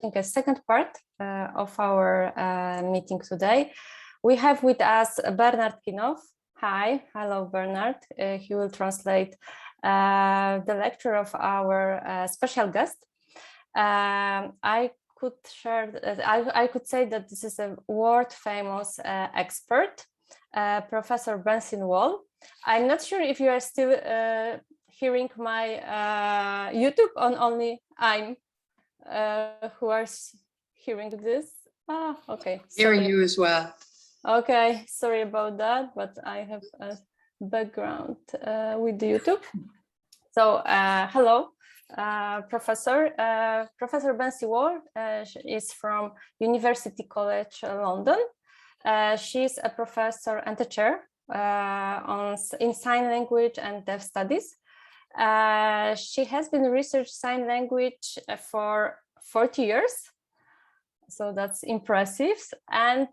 A second part of our meeting today. We have with us Bernard Kinow. Hi, hello Bernard. He will translate the lecture of our special guest. I could say that this is a world famous expert, Professor Bencie Woll. I'm not sure if you are still hearing my YouTube on only I'm who are hearing this. Okay. Hearing you as well. Okay, sorry about that, but I have a background with the YouTube. So hello, Professor. Professor Bencie Woll is from University College London. She's a professor and a chair in sign language and deaf studies. She has been researching sign language for 40 years, so that's impressive. And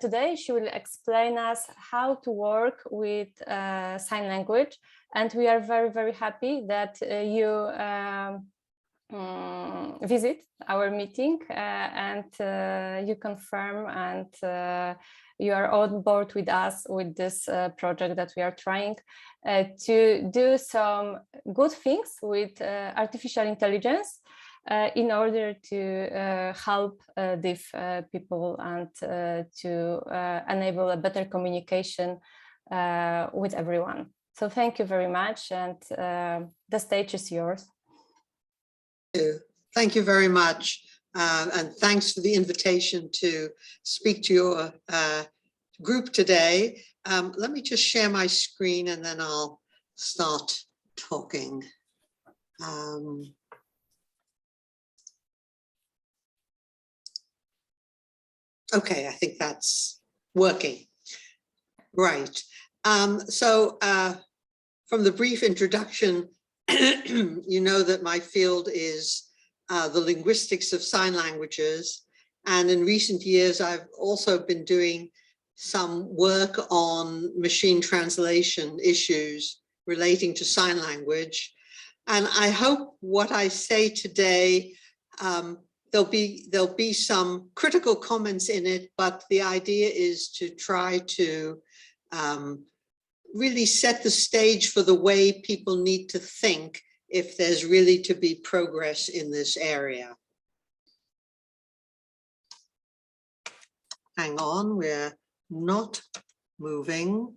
today she will explain us how to work with sign language. And we are very, very happy that you visit our meeting and you confirm and you are on board with us with this project that we are trying to do some good things with artificial intelligence in order to help deaf people and to enable a better communication with everyone. So thank you very much, and the stage is yours. Thank you very much, and thanks for the invitation to speak to your group today. Let me just share my screen and then I'll start talking. Okay, I think that's working. Right. So from the brief introduction, you know that my field is the linguistics of sign languages. And in recent years, I've also been doing some work on machine translation issues relating to sign language. And I hope what I say today, there'll be some critical comments in it, but the idea is to try to really set the stage for the way people need to think if there's really to be progress in this area. Hang on, we're not moving.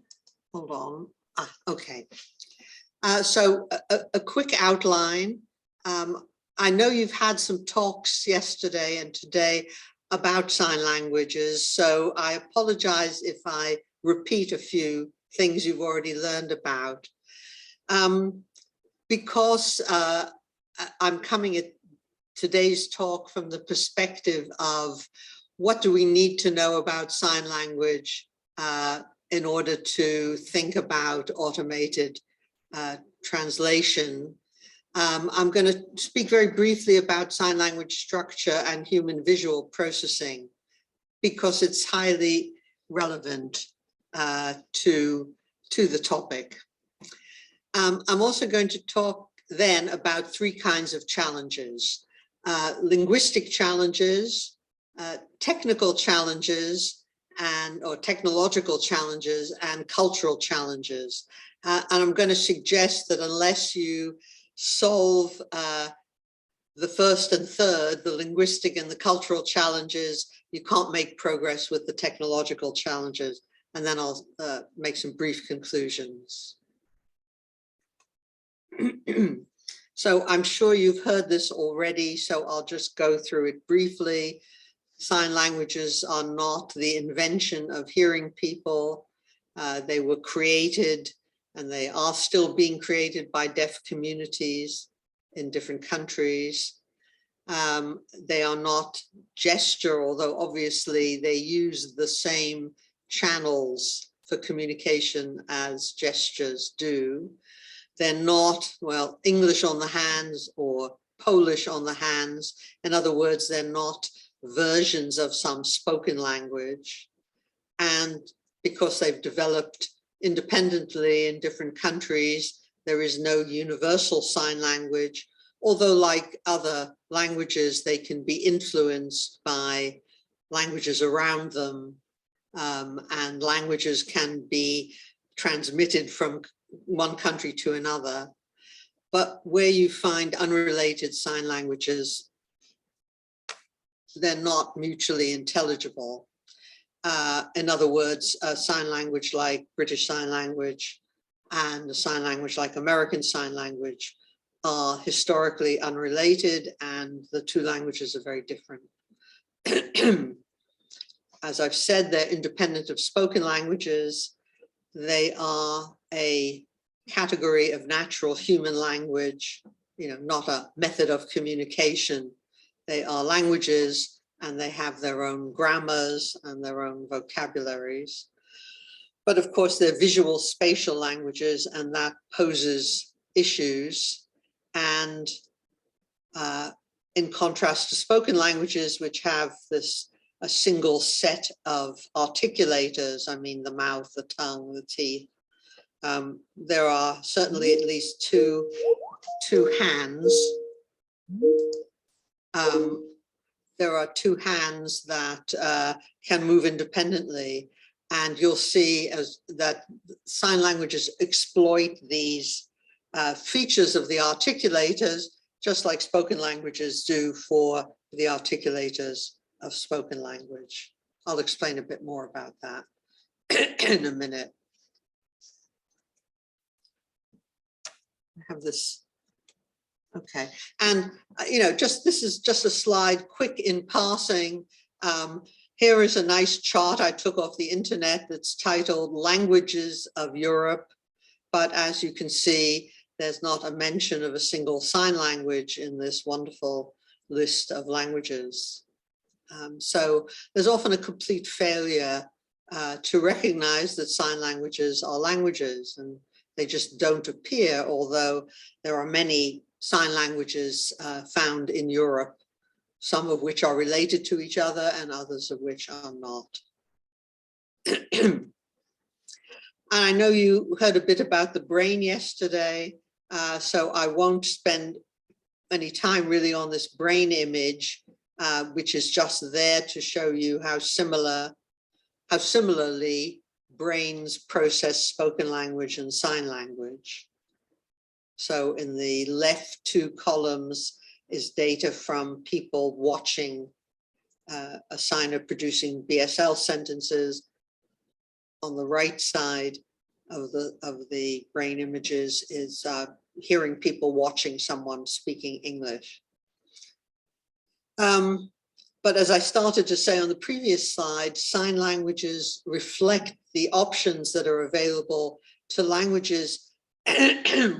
Hold on. Okay. So a quick outline. I know you've had some talks yesterday and today about sign languages, so I apologize if I repeat a few things you've already learned about. Because I'm coming at today's talk from the perspective of what do we need to know about sign language in order to think about automated translation. I'm going to speak very briefly about sign language structure and human visual processing because it's highly relevant to the topic. I'm also going to talk then about three kinds of challenges: linguistic challenges, technical challenges, or technological challenges, and cultural challenges. And I'm going to suggest that unless you solve the first and third, the linguistic and the cultural challenges, you can't make progress with the technological challenges. And then I'll make some brief conclusions. So I'm sure you've heard this already, so I'll just go through it briefly. Sign languages are not the invention of hearing people. They were created and they are still being created by deaf communities in different countries. They are not gesture, although obviously they use the same channels for communication as gestures do. They're not, well, English on the hands or Polish on the hands. In other words, they're not versions of some spoken language. And because they've developed independently in different countries, there is no universal sign language, although like other languages, they can be influenced by languages around them, and languages can be transmitted from one country to another. But where you find unrelated sign languages, they're not mutually intelligible. In other words, a sign language like British Sign Language and a sign language like American Sign Language are historically unrelated, and the two languages are very different. As I've said, they're independent of spoken languages. They are a category of natural human language, not a method of communication. They are languages, and they have their own grammars and their own vocabularies. But of course, they're visual spatial languages, and that poses issues. And in contrast to spoken languages, which have a single set of articulators, I mean, the mouth, the tongue, the teeth, there are certainly at least two hands. There are two hands that can move independently, and you'll see that sign languages exploit these features of the articulators, just like spoken languages do for the articulators of spoken language. I'll explain a bit more about that in a minute. I have this. Okay, and this is just a slide, quick in passing. Here is a nice chart I took off the internet that's titled Languages of Europe. But as you can see, there's not a mention of a single sign language in this wonderful list of languages. So there's often a complete failure to recognize that sign languages are languages, and they just don't appear, although there are many sign languages found in Europe, some of which are related to each other and others of which are not. And I know you heard a bit about the brain yesterday, so I won't spend any time really on this brain image, which is just there to show you how similarly brains process spoken language and sign language. So in the left two columns is data from people watching a signer producing BSL sentences. On the right side of the brain images is hearing people watching someone speaking English. But as I started to say on the previous slide, sign languages reflect the options that are available to languages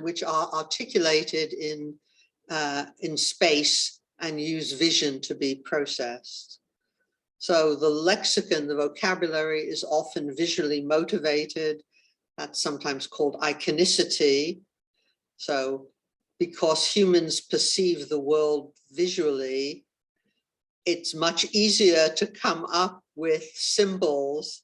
which are articulated in space and use vision to be processed. So the lexicon, the vocabulary, is often visually motivated. That's sometimes called iconicity. So because humans perceive the world visually, it's much easier to come up with symbols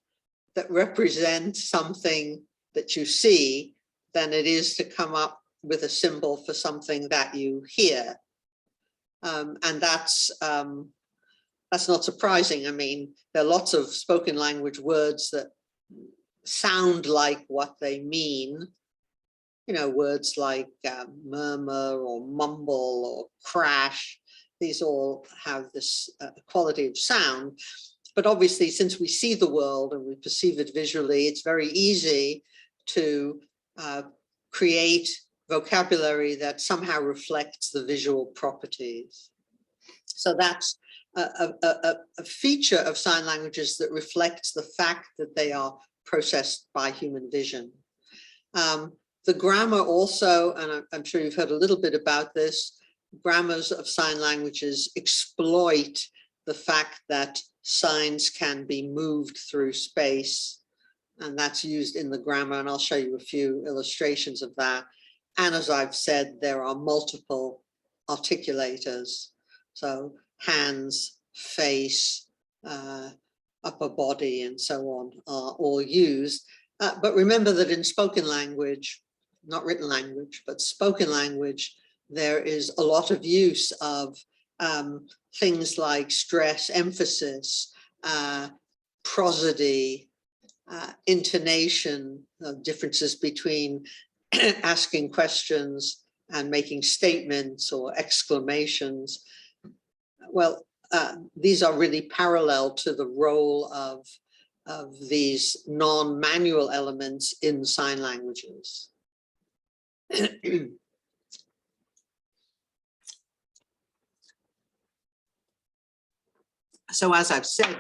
that represent something that you see than it is to come up with a symbol for something that you hear. And that's not surprising. I mean, there are lots of spoken language words that sound like what they mean. Words like murmur or mumble or crash. These all have this quality of sound. But obviously, since we see the world and we perceive it visually, it's very easy to create vocabulary that somehow reflects the visual properties. So that's a feature of sign languages that reflects the fact that they are processed by human vision. The grammar also, and I'm sure you've heard a little bit about this, grammars of sign languages exploit the fact that signs can be moved through space, and that's used in the grammar, and I'll show you a few illustrations of that. And as I've said, there are multiple articulators. So hands, face, upper body, and so on are all used. But remember that in spoken language, not written language, but spoken language, there is a lot of use of things like stress, emphasis, prosody, intonation, differences between asking questions and making statements or exclamations. Well, these are really parallel to the role of these non-manual elements in sign languages. So as I've said,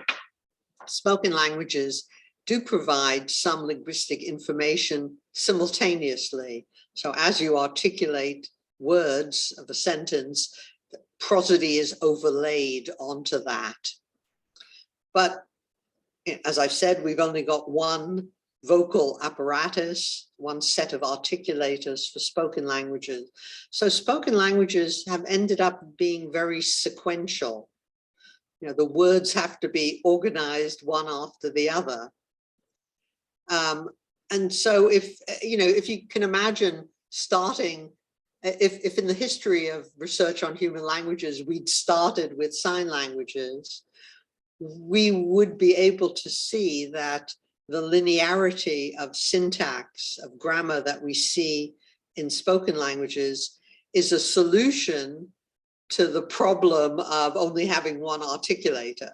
spoken languages do provide some linguistic information simultaneously. So as you articulate words of a sentence, prosody is overlaid onto that. But as I've said, we've only got one vocal apparatus, one set of articulators for spoken languages. So spoken languages have ended up being very sequential. You know, the words have to be organized one after the other. And so if you can imagine starting, if in the history of research on human languages, we'd started with sign languages, we would be able to see that the linearity of syntax, of grammar that we see in spoken languages is a solution to the problem of only having one articulator.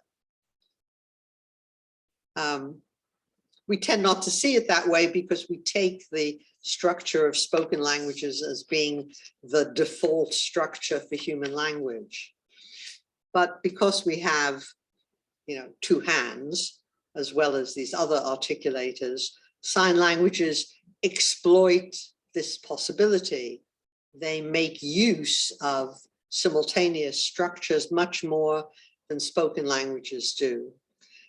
We tend not to see it that way because we take the structure of spoken languages as being the default structure for human language. But because we have, two hands, as well as these other articulators, sign languages exploit this possibility. They make use of simultaneous structures much more than spoken languages do.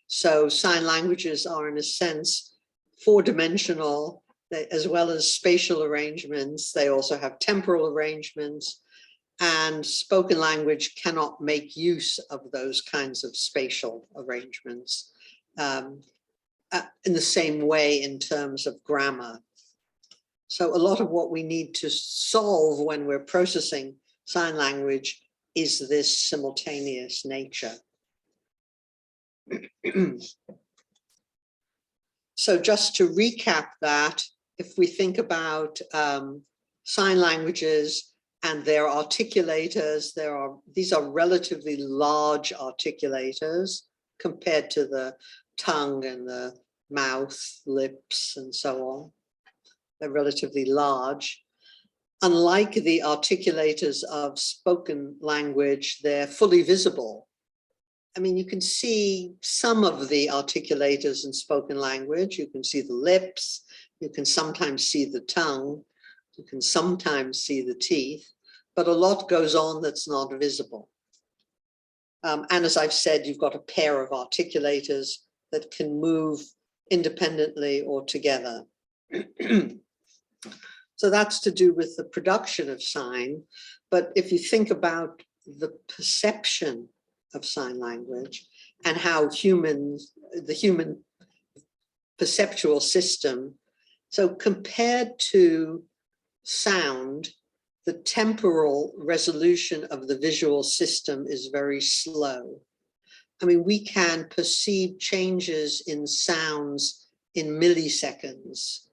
So sign languages are, in a sense, four-dimensional, as well as spatial arrangements. They also have temporal arrangements, and spoken language cannot make use of those kinds of spatial arrangements in the same way in terms of grammar. So a lot of what we need to solve when we're processing sign language is this simultaneous nature. So just to recap that, if we think about sign languages and their articulators, these are relatively large articulators compared to the tongue and the mouth, lips, and so on. They're relatively large. Unlike the articulators of spoken language, they're fully visible. I mean, you can see some of the articulators in spoken language. You can see the lips, you can sometimes see the tongue, you can sometimes see the teeth, but a lot goes on that's not visible. And as I've said, you've got a pair of articulators that can move independently or together. So that's to do with the production of sign. But if you think about the perception of sign language and how the human perceptual system, so compared to sound, the temporal resolution of the visual system is very slow. I mean, we can perceive changes in sounds in milliseconds.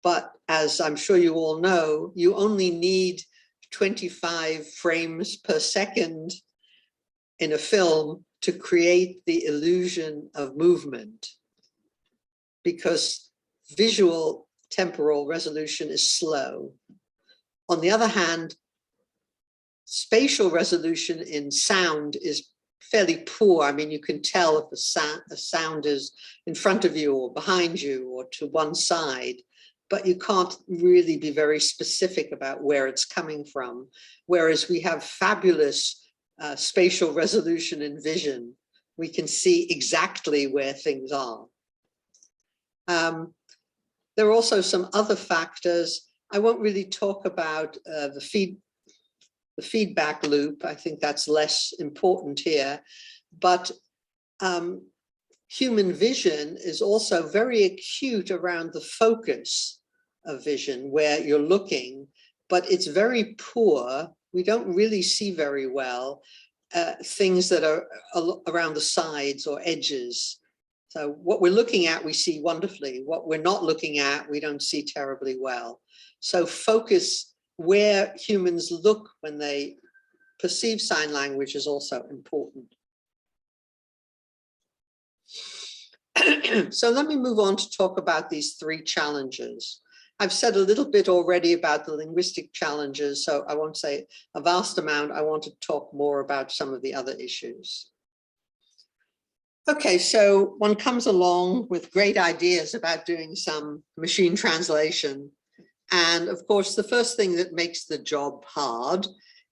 But as I'm sure you all know, you only need 25 frames per second in a film to create the illusion of movement, because visual temporal resolution is slow. On the other hand, spatial resolution in sound is fairly poor. I mean, you can tell if a sound is in front of you or behind you or to one side, but you can't really be very specific about where it's coming from. Whereas we have fabulous spatial resolution in vision. We can see exactly where things are. There are also some other factors. I won't really talk about the feedback loop. I think that's less important here, but human vision is also very acute around the focus of vision, where you're looking, but it's very poor. We don't really see very well things that are around the sides or edges. So what we're looking at, we see wonderfully. What we're not looking at, we don't see terribly well. So focus where humans look when they perceive sign language is also important. So let me move on to talk about these three challenges. I've said a little bit already about the linguistic challenges, so I won't say a vast amount. I want to talk more about some of the other issues. Okay, so one comes along with great ideas about doing some machine translation. And of course, the first thing that makes the job hard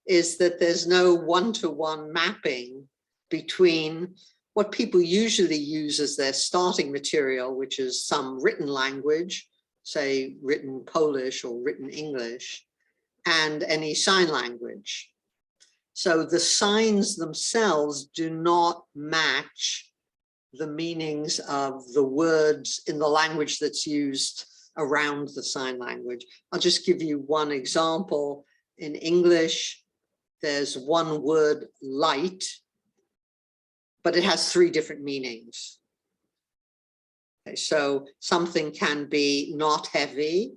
is that there's no one-to-one mapping between what people usually use as their starting material, which is some written language, say written Polish or written English, and any sign language. So the signs themselves do not match the meanings of the words in the language that's used around the sign language. I'll just give you one example. In English, there's one word, light, but it has three different meanings. Okay, so something can be not heavy,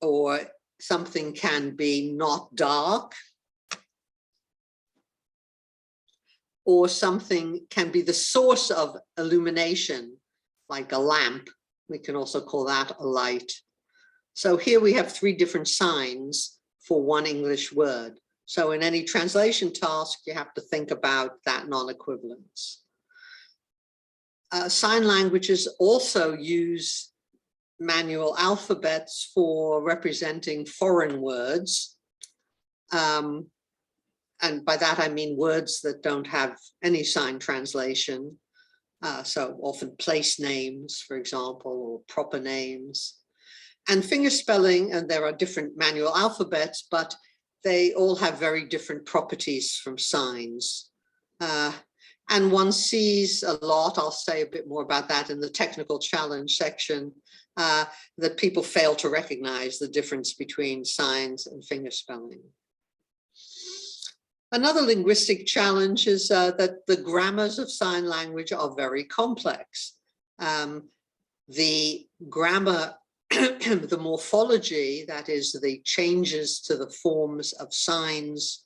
or something can be not dark, or something can be the source of illumination, like a lamp. We can also call that a light. So here we have three different signs for one English word. So in any translation task, you have to think about that non-equivalence. Sign languages also use manual alphabets for representing foreign words. And by that, I mean words that don't have any sign translation. So often place names, for example, or proper names. And fingerspelling, and there are different manual alphabets, but they all have very different properties from signs. And one sees a lot, I'll say a bit more about that in the technical challenge section, that people fail to recognize the difference between signs and fingerspelling. Another linguistic challenge is that the grammars of sign language are very complex. The grammar, the morphology, that is the changes to the forms of signs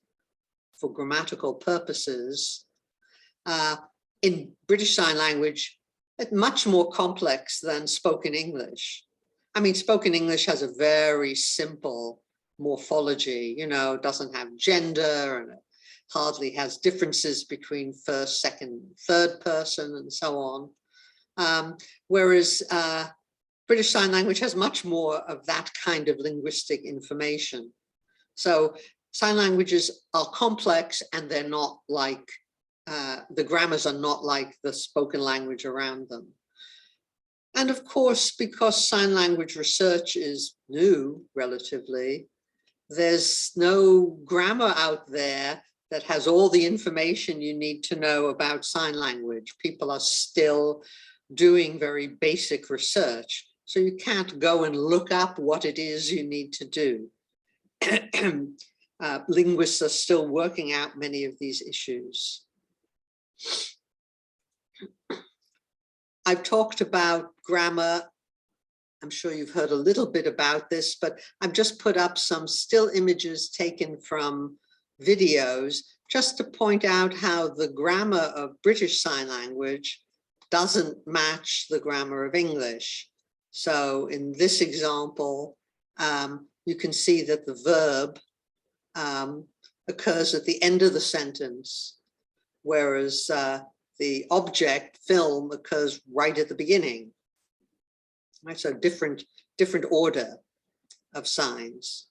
for grammatical purposes, in British Sign Language, it's much more complex than spoken English. I mean, spoken English has a very simple morphology, you know, doesn't have gender, and it hardly has differences between first, second, third person, and so on. Whereas British Sign Language has much more of that kind of linguistic information. So sign languages are complex, and they're not like, the grammars are not like the spoken language around them. And of course, because sign language research is new, relatively, there's no grammar out there that has all the information you need to know about sign language. People are still doing very basic research, so you can't go and look up what it is you need to do. Linguists are still working out many of these issues. I've talked about grammar. I'm sure you've heard a little bit about this, but I've just put up some still images taken from videos just to point out how the grammar of British Sign Language doesn't match the grammar of English. So in this example, you can see that the verb occurs at the end of the sentence, whereas the object, film, occurs right at the beginning. Right, so different order of signs.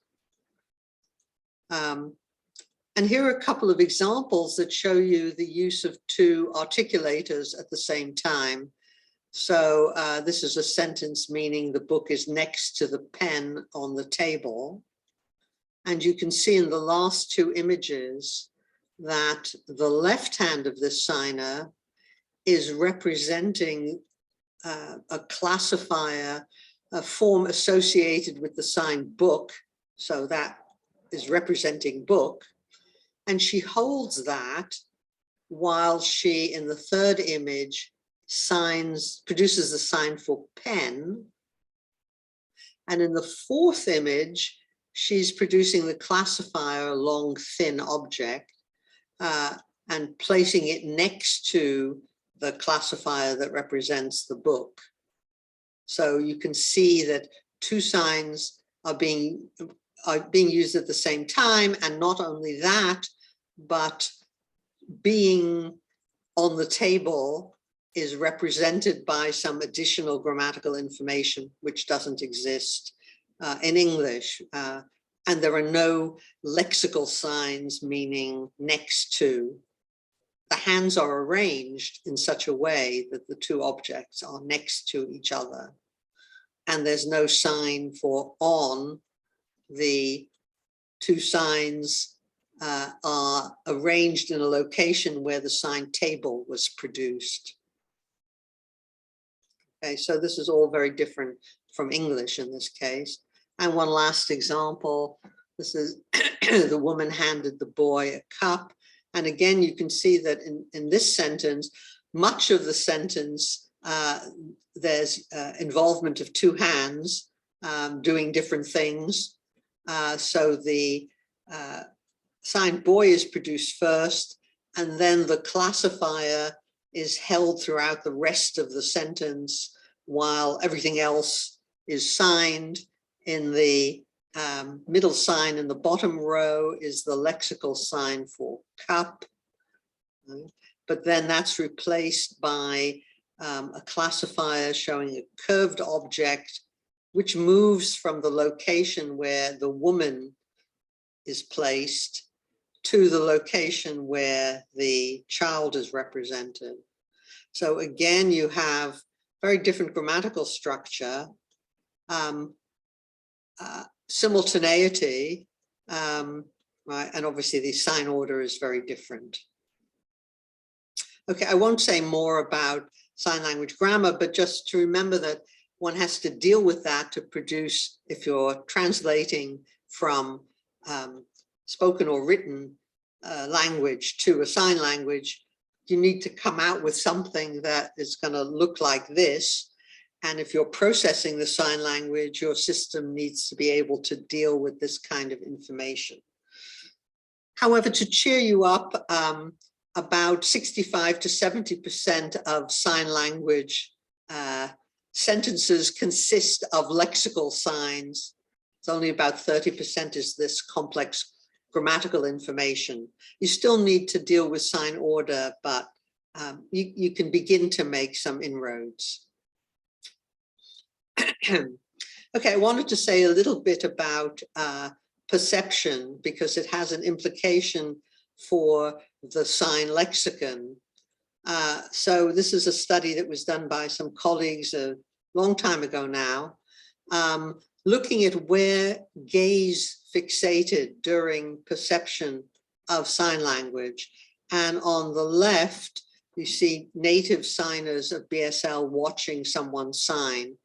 And here are a couple of examples that show you the use of two articulators at the same time. So this is a sentence meaning the book is next to the pen on the table. And you can see in the last two images that the left hand of this signer is representing a classifier form associated with the sign book. So that is representing book. And she holds that while she, in the third image, produces the sign for pen. And in the fourth image, she's producing the classifier, a long, thin object, and placing it next to the classifier that represents the book. So you can see that two signs are being used at the same time, and not only that, but being on the table is represented by some additional grammatical information which doesn't exist in English. And there are no lexical signs meaning next to. The hands are arranged in such a way that the two objects are next to each other. And there's no sign for on. The two signs are arranged in a location where the sign table was produced. Okay, so this is all very different from English in this case. And one last example, this is the woman handed the boy a cup. And again, you can see that in this sentence, much of the sentence, there's involvement of two hands doing different things. So the sign boy is produced first, and then the classifier is held throughout the rest of the sentence while everything else is signed. In the middle sign in the bottom row is the lexical sign for cup, but then that's replaced by a classifier showing a curved object which moves from the location where the woman is placed to the location where the child is represented. So again, you have very different grammatical structure, simultaneity, right? And obviously the sign order is very different. Okay, I won't say more about sign language grammar, but just to remember that one has to deal with that to produce, if you're translating from spoken or written language to a sign language, you need to come out with something that is going to look like this. And if you're processing the sign language, your system needs to be able to deal with this kind of information. However, to cheer you up, about 65 to 70% of sign language sentences consist of lexical signs. It's only about 30% is this complex grammatical information. You still need to deal with sign order, but you can begin to make some inroads. Okay, I wanted to say a little bit about perception because it has an implication for the sign lexicon. So this is a study that was done by some colleagues a long time ago now, looking at where gaze fixated during perception of sign language. And on the left, you see native signers of BSL watching someone sign.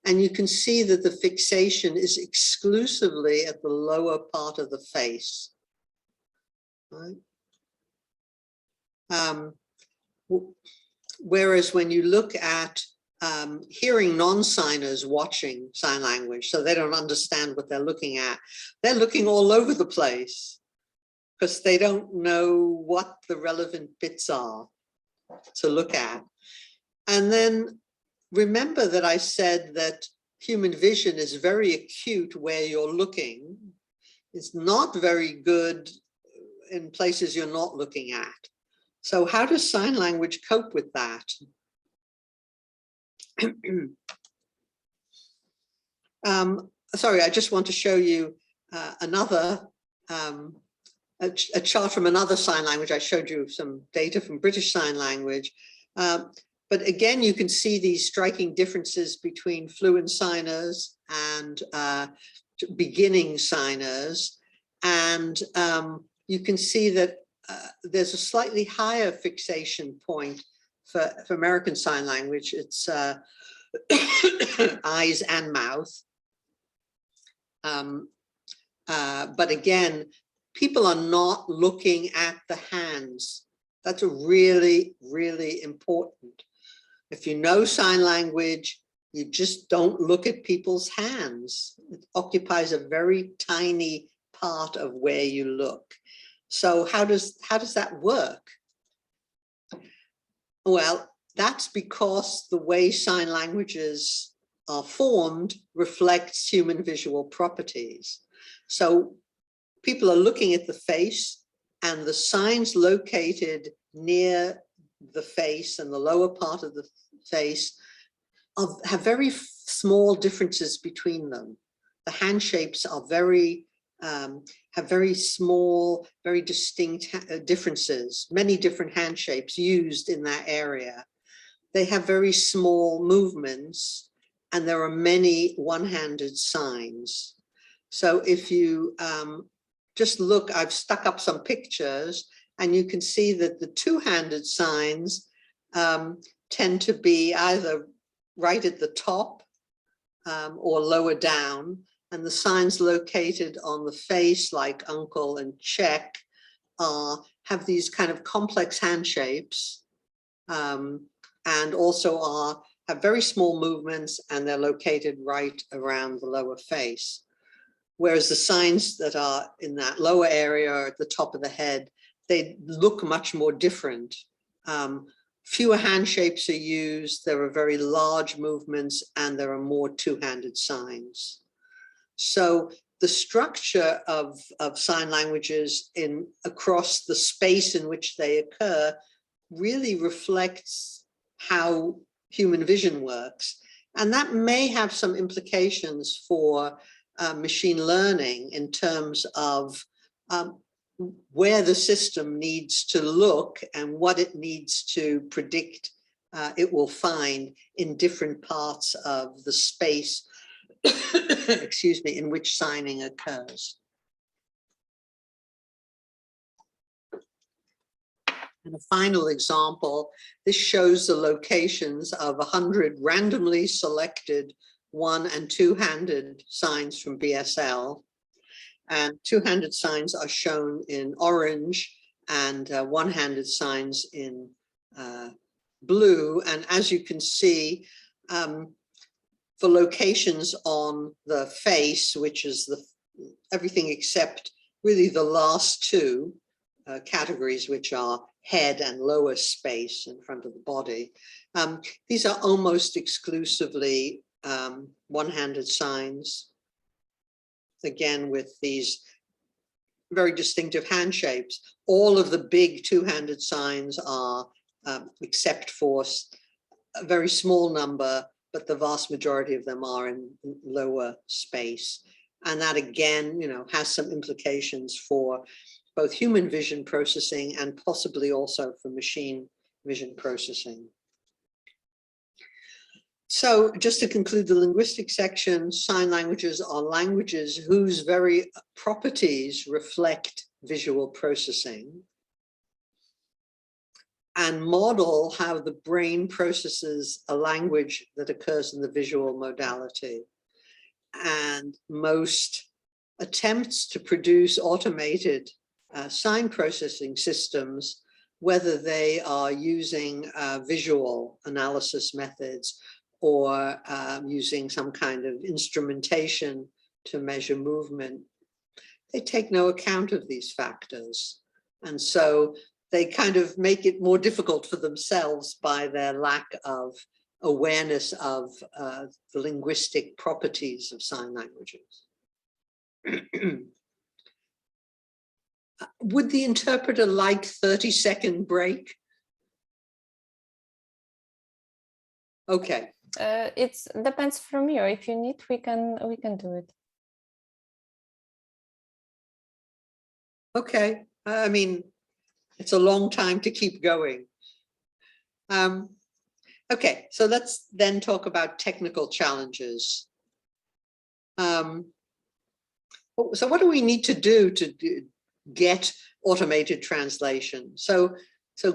And you can see that the fixation is exclusively at the lower part of the face. Right? Whereas when you look at hearing non-signers watching sign language, so they don't understand what they're looking at, they're looking all over the place because they don't know what the relevant bits are to look at. And then remember that I said that human vision is very acute where you're looking. It's not very good in places you're not looking at. So how does sign language cope with that? Sorry, I just want to show you another, a chart from another sign language. I showed you some data from British Sign Language. But again, you can see these striking differences between fluent signers and beginning signers. And you can see that there's a slightly higher fixation point for American Sign Language. It's eyes and mouth. But again, people are not looking at the hands. That's a really, really important. If you know sign language, you just don't look at people's hands. It occupies a very tiny part of where you look. So how does that work? Well, that's because the way sign languages are formed reflects human visual properties. So people are looking at the face, and the signs located near the face and the lower part of the face have very small differences between them. The hand shapes are have very small, very distinct differences, many different hand shapes used in that area. They have very small movements, and there are many one-handed signs. So if you just look, I've stuck up some pictures, and you can see that the two-handed signs tend to be either right at the top or lower down, and the signs located on the face, like uncle and check, have these kind of complex hand shapes, and also have very small movements, and they're located right around the lower face. Whereas the signs that are in that lower area or at the top of the head, they look much more different. Fewer hand shapes are used, there are very large movements, and there are more two-handed signs. So the structure of sign languages across the space in which they occur really reflects how human vision works. And that may have some implications for machine learning in terms of where the system needs to look and what it needs to predict it will find in different parts of the space, excuse me, in which signing occurs. And a final example, this shows the locations of 100 randomly selected one- and two-handed signs from BSL. And two-handed signs are shown in orange, and one-handed signs in blue. And as you can see, for locations on the face, which is everything except really the last two categories, which are head and lower space in front of the body, these are almost exclusively one-handed signs, again with these very distinctive hand shapes. All of the big two-handed signs are, except for a very small number, but the vast majority of them are in lower space. And that again, has some implications for both human vision processing and possibly also for machine vision processing. So just to conclude the linguistic section, sign languages are languages whose very properties reflect visual processing and model how the brain processes a language that occurs in the visual modality. And most attempts to produce automated sign processing systems, whether they are using visual analysis methods or using some kind of instrumentation to measure movement, they take no account of these factors. And so they kind of make it more difficult for themselves by their lack of awareness of the linguistic properties of sign languages. Would the interpreter like 30-second break? Okay. It depends from you. If you need, we can do it. Okay. I mean, it's a long time to keep going. Okay, so let's then talk about technical challenges. So what do we need to do to get automated translation? So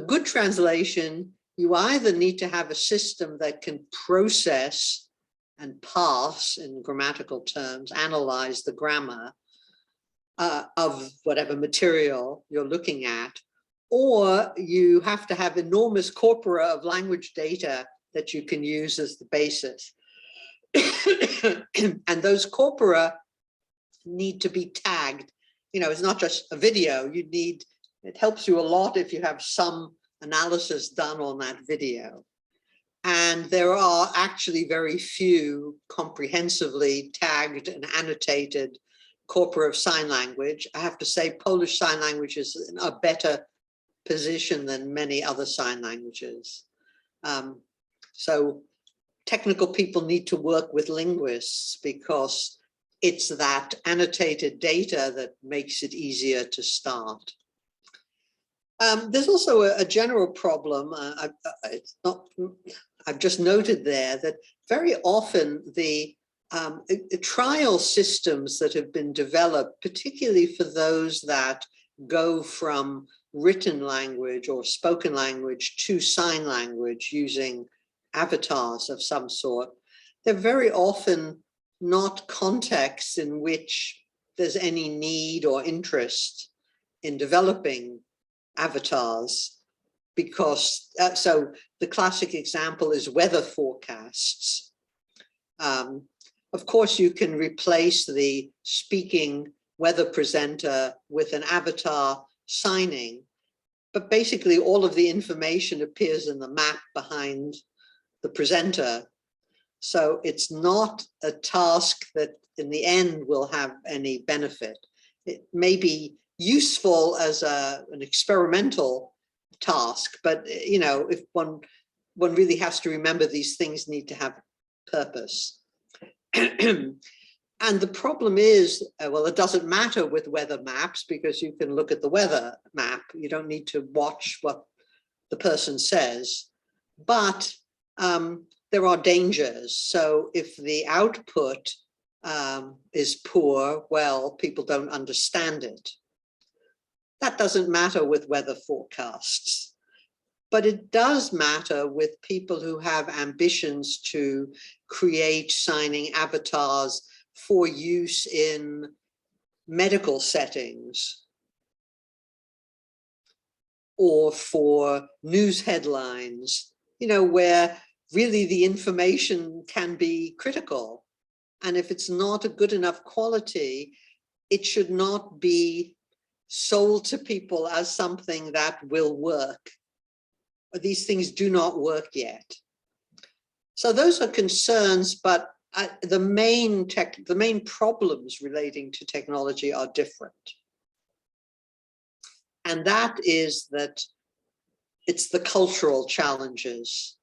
good translation you either need to have a system that can process and parse, in grammatical terms, analyze the grammar of whatever material you're looking at, or you have to have enormous corpora of language data that you can use as the basis. And those corpora need to be tagged. You know, it's not just a video. You need, it helps you a lot if you have some analysis done on that video. And there are actually very few comprehensively tagged and annotated corpora of sign language. I have to say Polish Sign Language is in a better position than many other sign languages. So technical people need to work with linguists because it's that annotated data that makes it easier to start. There's also a general problem. I've just noted there that very often the trial systems that have been developed, particularly for those that go from written language or spoken language to sign language using avatars of some sort, they're very often not contexts in which there's any need or interest in developing avatars, because so the classic example is weather forecasts. Of course, you can replace the speaking weather presenter with an avatar signing, but basically all of the information appears in the map behind the presenter. So it's not a task that in the end will have any benefit. It may be useful as an experimental task, but you know, if one really has to remember these things need to have purpose. And the problem is, well, it doesn't matter with weather maps because you can look at the weather map. You don't need to watch what the person says, but there are dangers. So if the output is poor, well, people don't understand it. That doesn't matter with weather forecasts, but it does matter with people who have ambitions to create signing avatars for use in medical settings or for news headlines, you know, where really the information can be critical. And if it's not a good enough quality, it should not be sold to people as something that will work. These things do not work yet. So those are concerns, but the main problems relating to technology are different. And that is that it's the cultural challenges.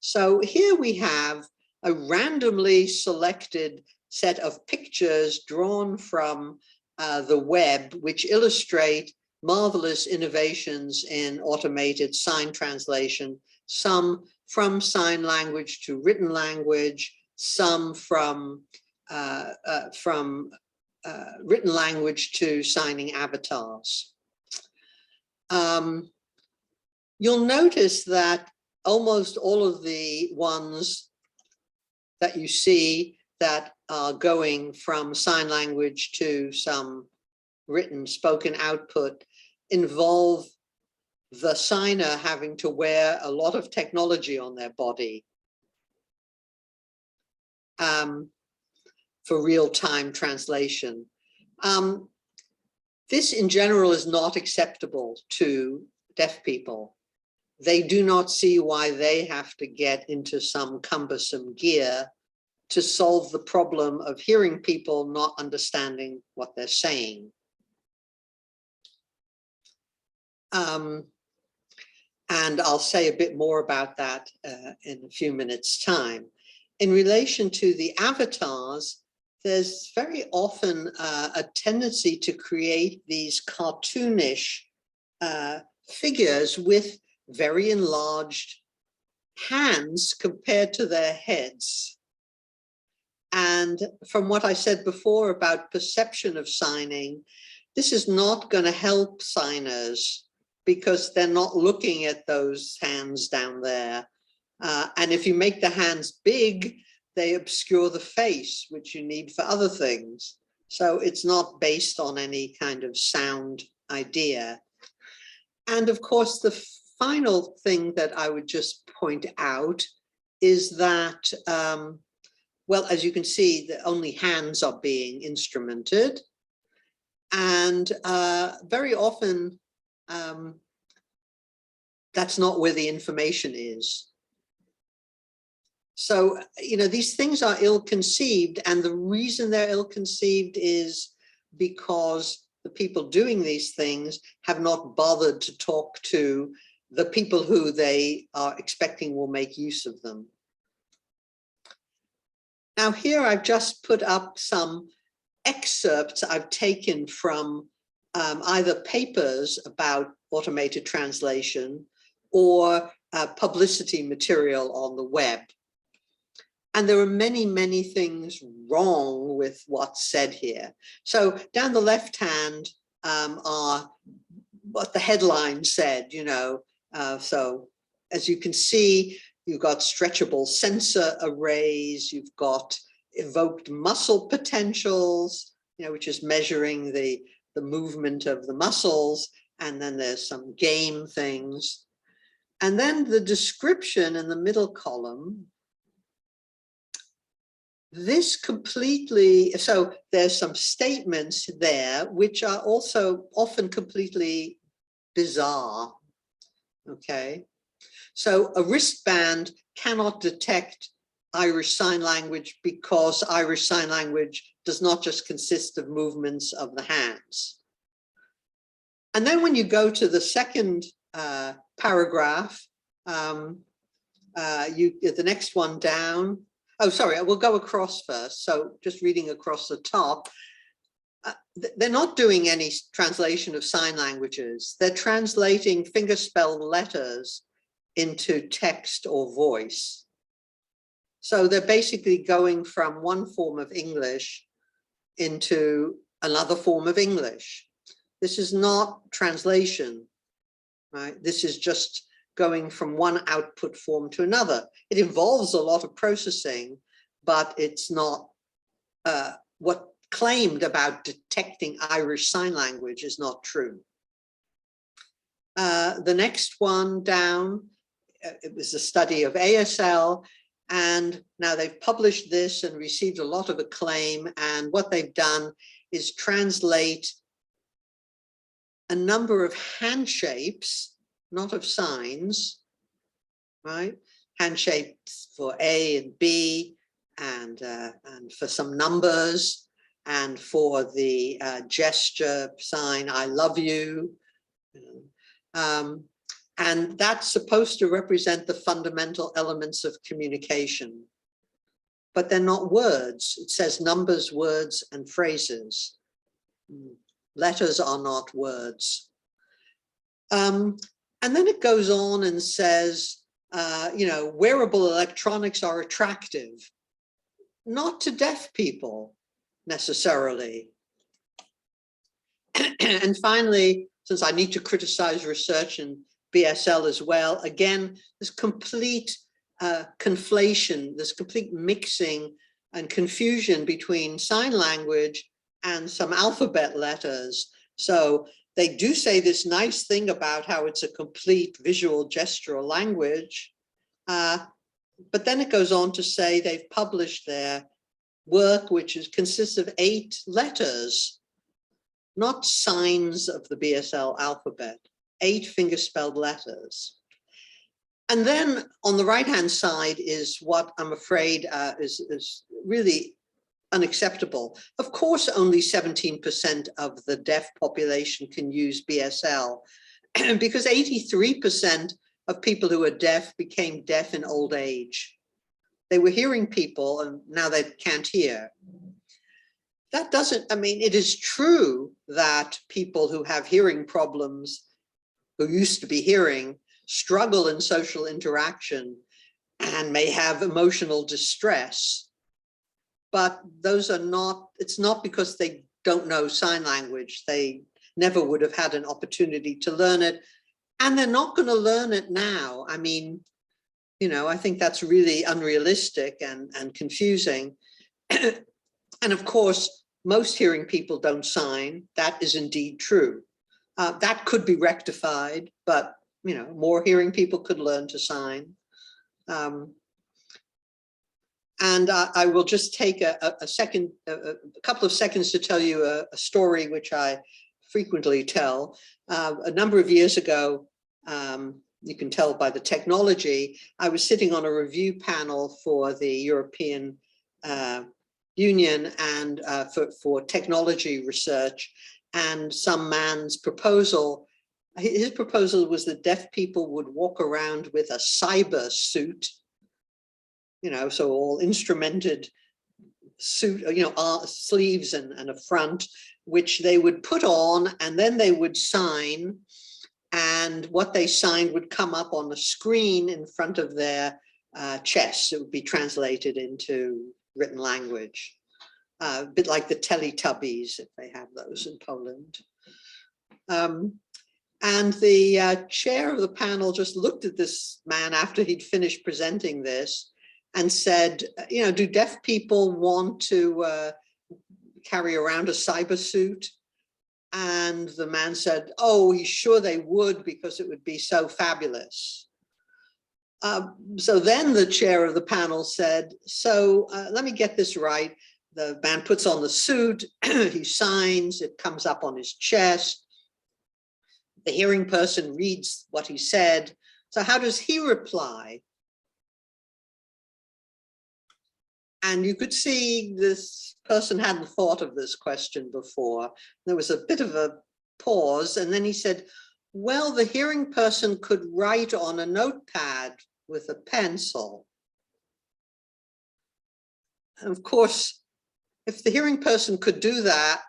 So here we have a randomly selected set of pictures drawn from the web, which illustrate marvelous innovations in automated sign translation, some from sign language to written language, some from written language to signing avatars. You'll notice that almost all of the ones that you see that are going from sign language to some written spoken output involve the signer having to wear a lot of technology on their body for real-time translation. This in general is not acceptable to deaf people. They do not see why they have to get into some cumbersome gear to solve the problem of hearing people not understanding what they're saying. And I'll say a bit more about that in a few minutes' time. In relation to the avatars, there's very often a tendency to create these cartoonish figures with very enlarged hands compared to their heads. And from what I said before about perception of signing, this is not going to help signers because they're not looking at those hands down there. And if you make the hands big, they obscure the face, which you need for other things. So it's not based on any kind of sound idea. And of course, the final thing that I would just point out is that, well, as you can see, the only hands are being instrumented. And very often, that's not where the information is. So, you know, these things are ill-conceived, and the reason they're ill-conceived is because the people doing these things have not bothered to talk to the people who they are expecting will make use of them. Now here I've just put up some excerpts I've taken from either papers about automated translation or publicity material on the web. And there are many, many things wrong with what's said here. So down the left hand are what the headline said, you know. So as you can see, you've got stretchable sensor arrays, you've got evoked muscle potentials, you know, which is measuring the movement of the muscles. And then there's some game things. And then the description in the middle column, this completely, so there's some statements there which are also often completely bizarre, okay? So a wristband cannot detect Irish Sign Language because Irish Sign Language does not just consist of movements of the hands. And then when you go to the second paragraph, the next one down, oh, sorry, we'll go across first. So just reading across the top, they're not doing any translation of sign languages. They're translating fingerspelled letters into text or voice. So they're basically going from one form of English into another form of English. This is not translation, right? This is just going from one output form to another. It involves a lot of processing, but it's not what claimed about detecting Irish Sign Language is not true. The next one down, it was a study of ASL, and now they've published this and received a lot of acclaim. And what they've done is translate a number of hand shapes, not of signs, right? Hand shapes for A and B, and for some numbers, and for the gesture sign, I love you. And that's supposed to represent the fundamental elements of communication, but they're not words. It says numbers, words, and phrases. Letters are not words. And then it goes on and says, you know, wearable electronics are attractive, not to deaf people necessarily. And finally, since I need to criticize research in BSL as well, again, this complete conflation, this complete mixing and confusion between sign language and some alphabet letters. So they do say this nice thing about how it's a complete visual gestural language, but then it goes on to say they've published their work, which consists of 8 letters, not signs of the BSL alphabet, 8 fingerspelled letters. And then on the right-hand side is what I'm afraid is really unacceptable. Of course, only 17% of the deaf population can use BSL, because 83% of people who are deaf became deaf in old age. They were hearing people and now they can't hear. That doesn't, I mean, it is true that people who have hearing problems, who used to be hearing, struggle in social interaction and may have emotional distress. But those are not, it's not because they don't know sign language. They never would have had an opportunity to learn it. And they're not going to learn it now. I mean, you know, I think that's really unrealistic and confusing. And of course, most hearing people don't sign. That is indeed true. That could be rectified, but, you know, more hearing people could learn to sign. And I will just take a couple of seconds to tell you a story which I frequently tell. A number of years ago, you can tell by the technology, I was sitting on a review panel for the European Union and for technology research, and some man's proposal, his proposal was that deaf people would walk around with a cyber suit, you know, so all instrumented suit, you know, sleeves and a front, which they would put on, and then they would sign, and what they signed would come up on the screen in front of their chest. It would be translated into written language, a bit like the Teletubbies, if they have those in Poland. And the chair of the panel just looked at this man after he'd finished presenting this and said, you know, do deaf people want to carry around a cyber suit? And the man said, oh, he's sure they would, because it would be so fabulous. So then the chair of the panel said, so let me get this right. The man puts on the suit, he signs, it comes up on his chest. The hearing person reads what he said. So how does he reply? And you could see this person hadn't thought of this question before. There was a bit of a pause, and then he said, well, the hearing person could write on a notepad with a pencil. And of course, if the hearing person could do that,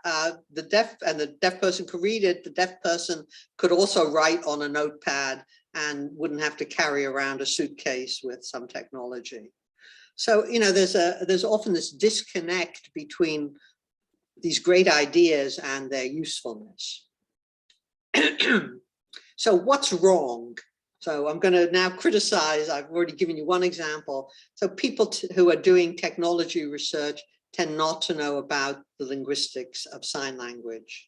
the deaf person could read it, the deaf person could also write on a notepad and wouldn't have to carry around a suitcase with some technology. So, you know, there's often this disconnect between these great ideas and their usefulness. So what's wrong? So I'm going to now criticize, I've already given you one example. So people who are doing technology research tend not to know about the linguistics of sign language.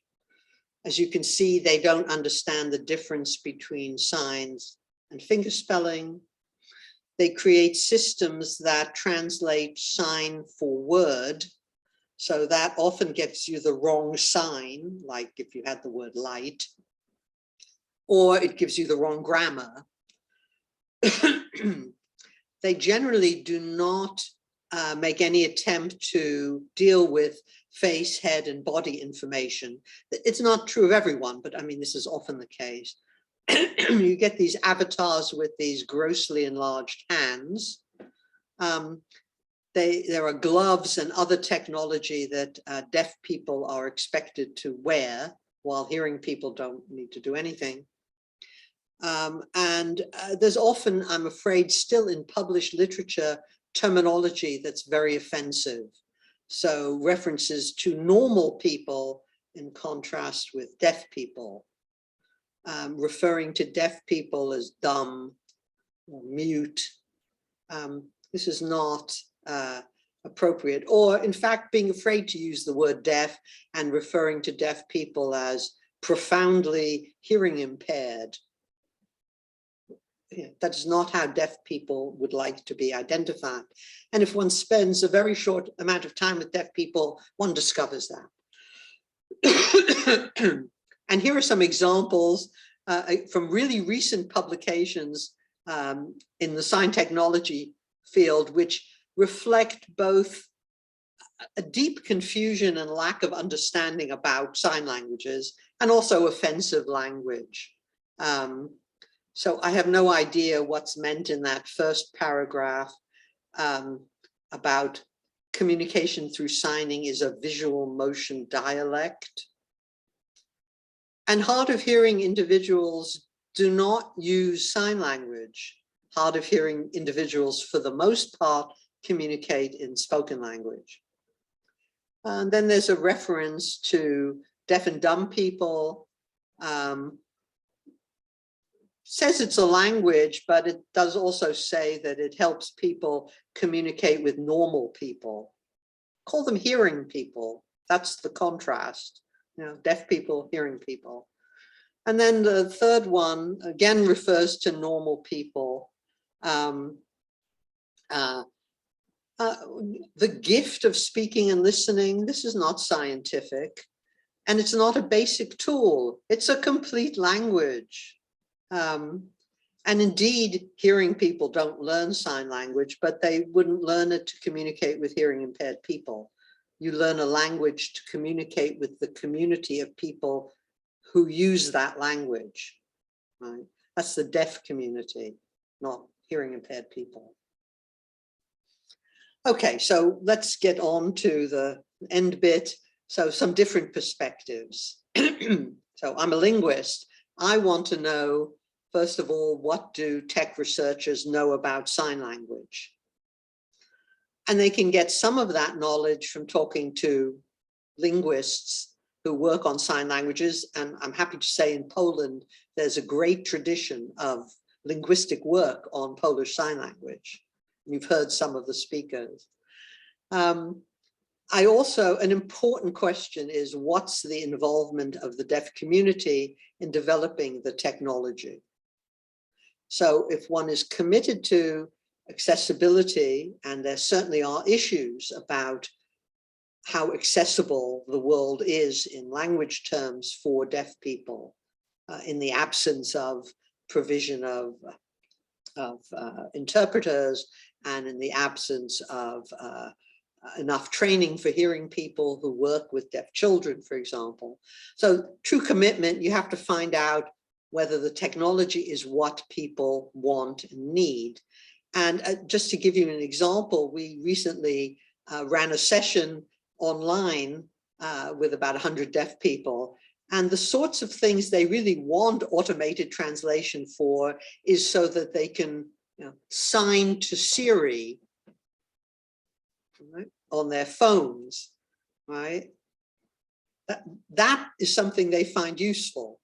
As you can see, they don't understand the difference between signs and fingerspelling. They create systems that translate sign for word. So that often gives you the wrong sign, like if you had the word light, or it gives you the wrong grammar. They generally do not make any attempt to deal with face, head, and body information. It's not true of everyone, but I mean, this is often the case. You get these avatars with these grossly enlarged hands. There are gloves and other technology that deaf people are expected to wear, while hearing people don't need to do anything. There's often, I'm afraid, still in published literature, terminology that's very offensive. So references to normal people in contrast with deaf people, referring to deaf people as dumb or mute. This is not appropriate, or in fact, being afraid to use the word deaf and referring to deaf people as profoundly hearing impaired. That is not how deaf people would like to be identified. And if one spends a very short amount of time with deaf people, one discovers that. And here are some examples from really recent publications in the sign technology field, which reflect both a deep confusion and lack of understanding about sign languages, and also offensive language. So I have no idea what's meant in that first paragraph about communication through signing is a visual motion dialect. And hard of hearing individuals do not use sign language. Hard of hearing individuals, for the most part, communicate in spoken language. And then there's a reference to deaf and dumb people. says it's a language, but it does also say that it helps people communicate with normal people. Call them hearing people. That's the contrast, you know, deaf people, hearing people. And then the third one, again, refers to normal people. The gift of speaking and listening, this is not scientific, and it's not a basic tool. It's a complete language. And indeed, hearing people don't learn sign language, but they wouldn't learn it to communicate with hearing impaired people. You learn a language to communicate with the community of people who use that language, right? That's the deaf community, not hearing impaired people. Okay, so let's get on to the end bit. So some different perspectives. So I'm a linguist. I want to know, first of all, what do tech researchers know about sign language? And they can get some of that knowledge from talking to linguists who work on sign languages. And I'm happy to say in Poland, there's a great tradition of linguistic work on Polish Sign Language. You've heard some of the speakers. I also, an important question is, what's the involvement of the deaf community in developing the technology? So if one is committed to accessibility, and there certainly are issues about how accessible the world is in language terms for deaf people, in the absence of provision of interpreters, and in the absence of enough training for hearing people who work with deaf children, for example. So true commitment, you have to find out whether the technology is what people want and need. And just to give you an example, we recently ran a session online with about 100 deaf people. And the sorts of things they really want automated translation for is so that they can, you know, sign to Siri, right, on their phones, right? That is something they find useful,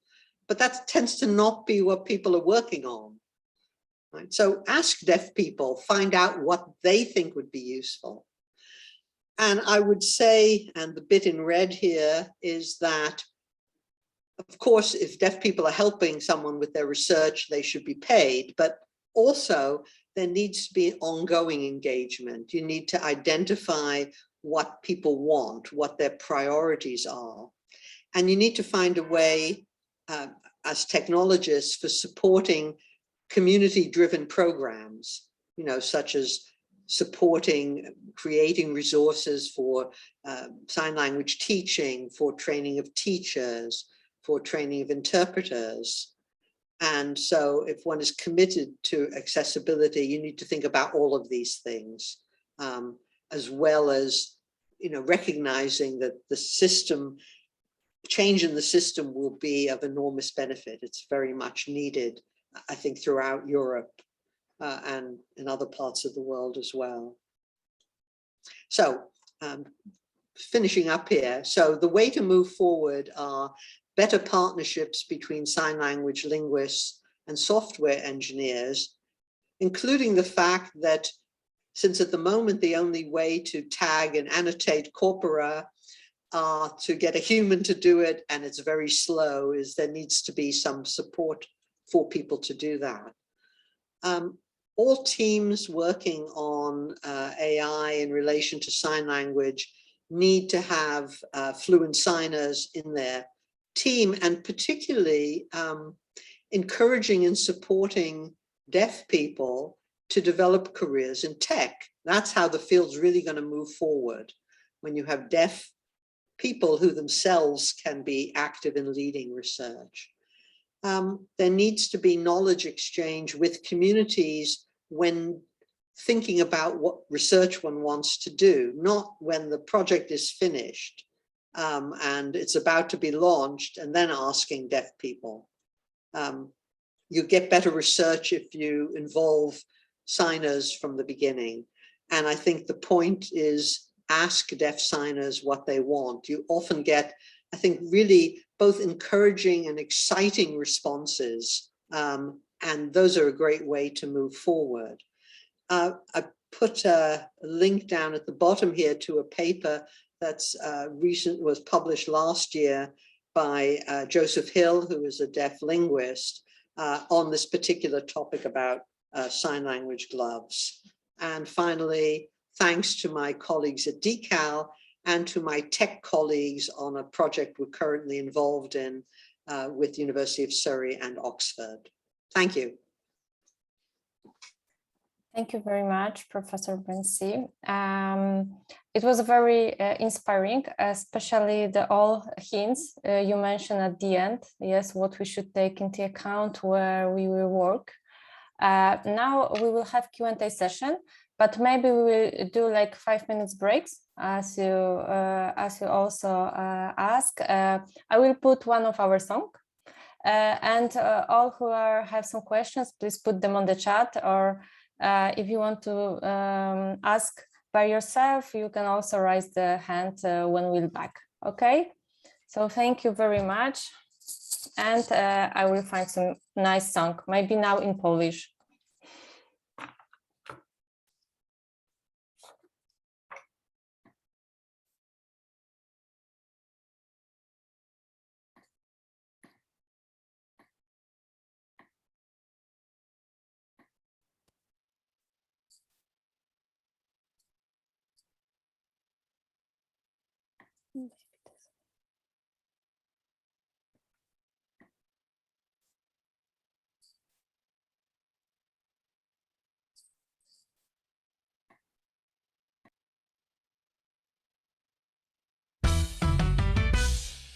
but that tends to not be what people are working on, right? So ask deaf people, find out what they think would be useful. And I would say, and the bit in red here is that, of course, if deaf people are helping someone with their research, they should be paid, but also there needs to be ongoing engagement. You need to identify what people want, what their priorities are. And you need to find a way as technologists for supporting community-driven programs, you know, such as supporting, creating resources for sign language teaching, for training of teachers, for training of interpreters. And so if one is committed to accessibility, you need to think about all of these things, as well as, you know, recognizing that the system, change in the system will be of enormous benefit. It's very much needed, I think, throughout Europe and in other parts of the world as well. So finishing up here. So the way to move forward are better partnerships between sign language linguists and software engineers, including the fact that since at the moment the only way to tag and annotate corpora are to get a human to do it, and it's very slow, is there needs to be some support for people to do that. All teams working on AI in relation to sign language need to have fluent signers in their team, and particularly encouraging and supporting deaf people to develop careers in tech. That's how the field's really going to move forward, when you have deaf people who themselves can be active in leading research. There needs to be knowledge exchange with communities when thinking about what research one wants to do, not when the project is finished and it's about to be launched and then asking deaf people. You get better research if you involve signers from the beginning. And I think the point is, ask deaf signers what they want. You often get, I think, really both encouraging and exciting responses And those are a great way to move forward. I put a link down at the bottom here to a paper that's was published last year by Joseph Hill, who is a deaf linguist, on this particular topic about sign language gloves. And finally, thanks to my colleagues at DECAL and to my tech colleagues on a project we're currently involved in with the University of Surrey and Oxford. Thank you. Thank you very much, Professor Bencie. It was very inspiring, especially the all hints you mentioned at the end. Yes, what we should take into account where we will work. Now we will have Q&A session, but maybe we will do like 5 minutes breaks, as you also ask. I will put one of our song, and all who have some questions, please put them on the chat, or if you want to ask by yourself, you can also raise the hand when we're back. Okay, so thank you very much. And I will find some nice song, maybe now in Polish.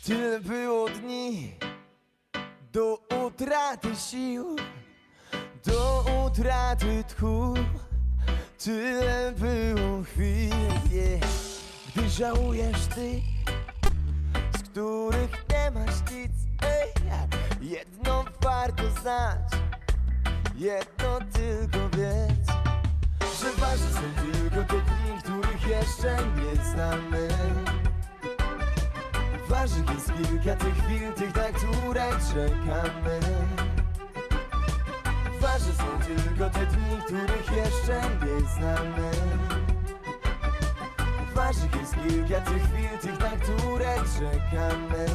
Tyle było dni do utraty sił, do utraty tchu. Tyle było chwil, gdy żałujesz tych, z których nie masz nic. Jedno warto znać, jedno tylko wiedz, że ważne są tylko te dni, których jeszcze nie znamy. Ważnych jest kilka tych chwil, tych, na które czekamy. Ważne są tylko te dni, których jeszcze nie znamy. Ważnych jest kilka tych chwil, tych, na które czekamy.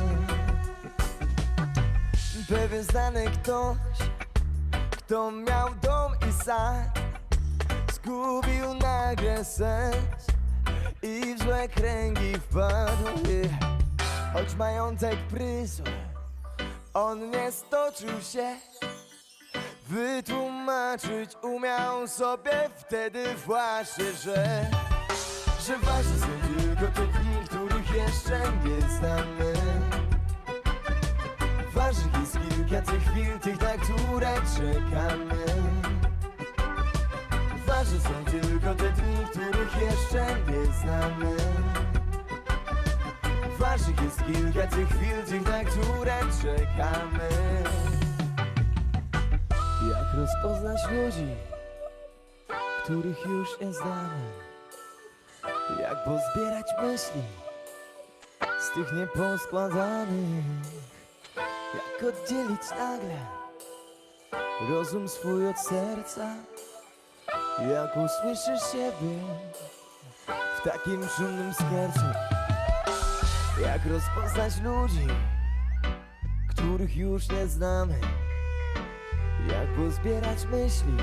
Pewien znany ktoś, kto miał dom i sad, zgubił nagle sens i w złe kręgi wpadł. Choć majątek prysł, on nie stoczył się. Wytłumaczyć umiał sobie wtedy właśnie, że ważne są tylko te dni, których jeszcze nie znamy. Ważnych jest kilka tych chwil, tych, na które czekamy. Ważne są tylko te dni, których jeszcze nie znamy. Ważnych jest kilka tych chwil, tych, na które czekamy. Jak rozpoznać ludzi, których już nie znamy? Jak pozbierać myśli z tych nieposkładanych? Jak oddzielić nagle rozum swój od serca? Jak usłyszysz siebie w takim szumnym skiercu? Jak rozpoznać ludzi, których już nie znamy? Jak pozbierać myśli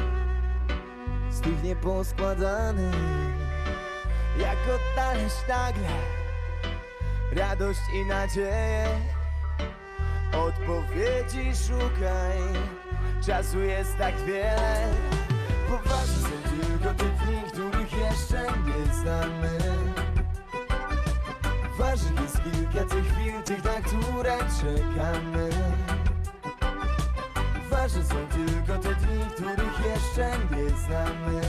z tych nieposkładanych? Jak odnaleźć nagle radość i nadzieję? Odpowiedzi szukaj, czasu jest tak wiele. Bo ważne są tylko te dni, których jeszcze nie znamy. Ważnych jest kilka tych chwil, tych, na które czekamy. Ważne są tylko te dni, których jeszcze nie znamy.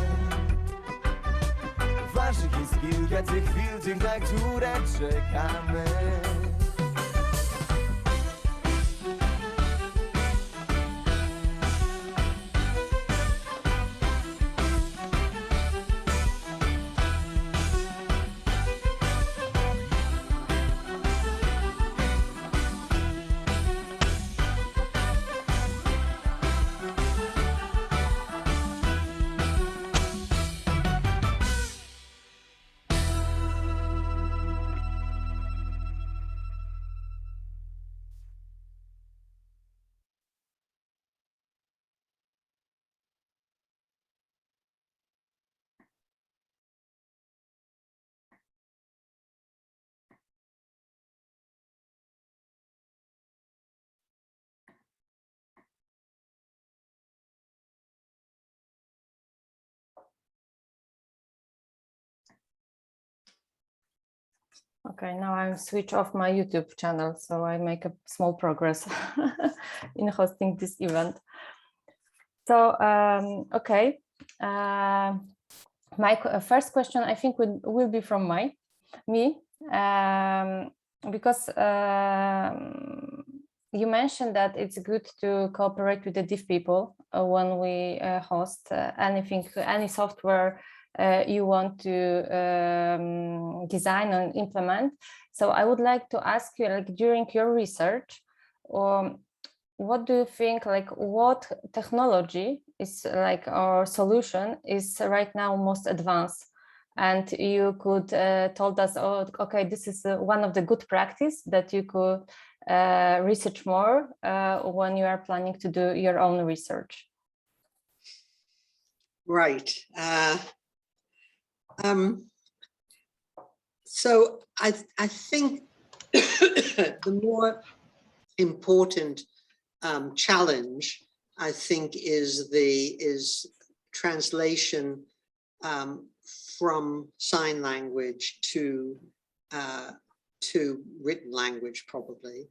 Ważnych jest kilka tych chwil, tych, na które czekamy. Okay, now I switch off my YouTube channel, so I make a small progress in hosting this event. So, okay, my first question, I think, will be from me, because you mentioned that it's good to cooperate with the deaf people when we host anything, any software you want to design and implement. So I would like to ask you, like, during your research, what do you think, like, what technology is like, or solution is right now most advanced? And you could told us, oh, okay, this is one of the good practice that you could research more when you are planning to do your own research. Right. So I think the more important challenge, I think, is translation from sign language to written language, probably.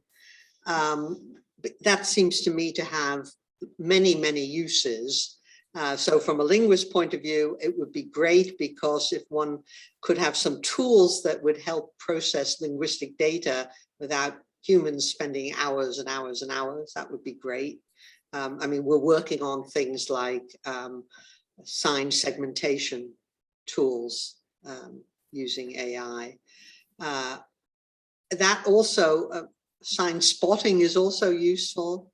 But that seems to me to have many uses. So from a linguist point of view, it would be great, because if one could have some tools that would help process linguistic data without humans spending hours and hours and hours, that would be great. I mean, we're working on things like sign segmentation tools using AI. That also, sign spotting is also useful,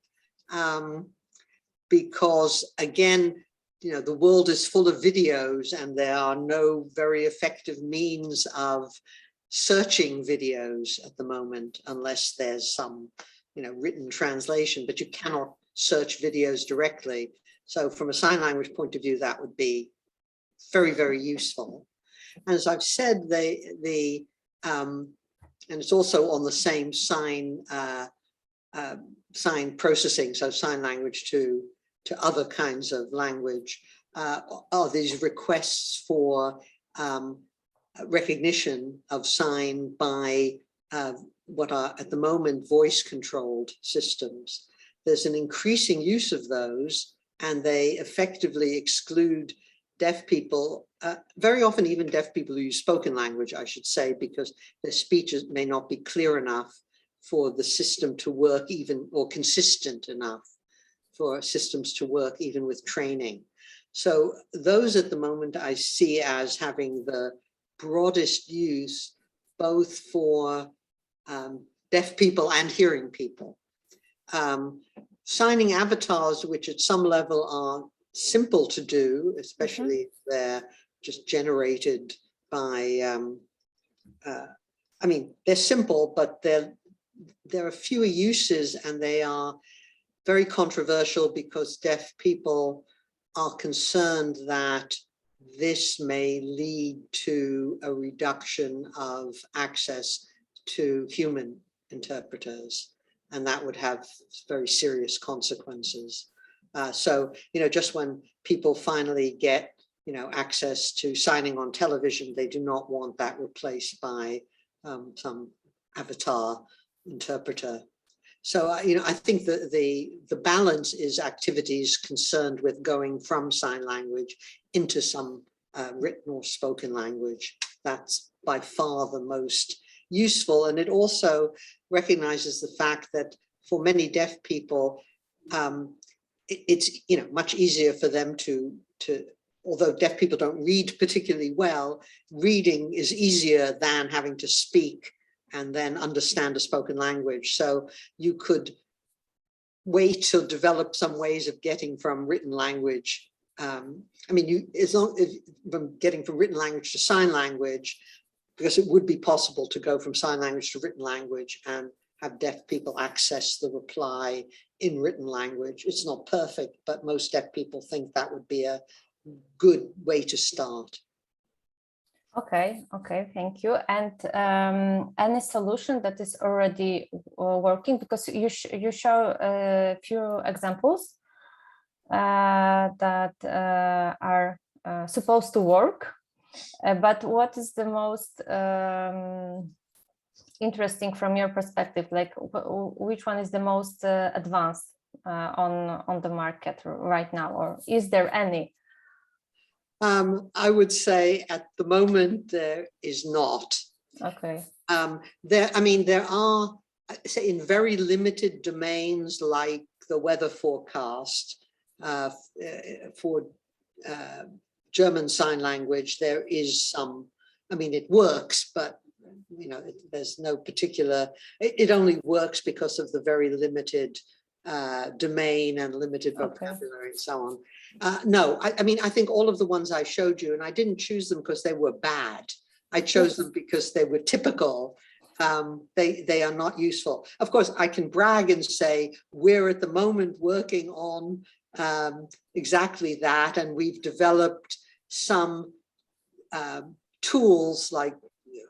because, again, you know, the world is full of videos, and there are no very effective means of searching videos at the moment, unless there's some, you know, written translation, but you cannot search videos directly. So from a sign language point of view, that would be very useful. And as I've said, and it's also on the same sign processing, so sign language to other kinds of language, are these requests for recognition of sign by what are at the moment voice-controlled systems. There's an increasing use of those, and they effectively exclude deaf people, very often even deaf people who use spoken language, I should say, because their speeches may not be clear enough for the system to work, even, or consistent enough for systems to work even with training. So those at the moment I see as having the broadest use, both for deaf people and hearing people. Signing avatars, which at some level are simple to do, especially if they're just generated by, I mean, they're simple, but there are fewer uses, and they are very controversial, because deaf people are concerned that this may lead to a reduction of access to human interpreters, and that would have very serious consequences. So, you know, just when people finally get, you know, access to signing on television, they do not want that replaced by some avatar interpreter. So, you know, I think that the balance is activities concerned with going from sign language into some written or spoken language. That's by far the most useful. And it also recognizes the fact that for many deaf people, it's, you know, much easier for them to, although deaf people don't read particularly well, reading is easier than having to speak and then understand a spoken language. So you could wait to develop some ways of getting from written language. I mean, from getting from written language to sign language, because it would be possible to go from sign language to written language and have deaf people access the reply in written language. It's not perfect, but most deaf people think that would be a good way to start. Okay, thank you. And any solution that is already working, because you show a few examples that are supposed to work, but what is the most interesting from your perspective? Like, which one is the most advanced on the market right now, or is there any? I would say at the moment there is not. Okay. There are, say, in very limited domains like the weather forecast for German Sign Language, there is some, it works, but there's no particular, it only works because of the very limited domain and limited vocabulary and so on. No, I think all of the ones I showed you, and I didn't choose them because they were bad. I chose them because they were typical. They are not useful. Of course, I can brag and say we're at the moment working on exactly that, and we've developed some tools like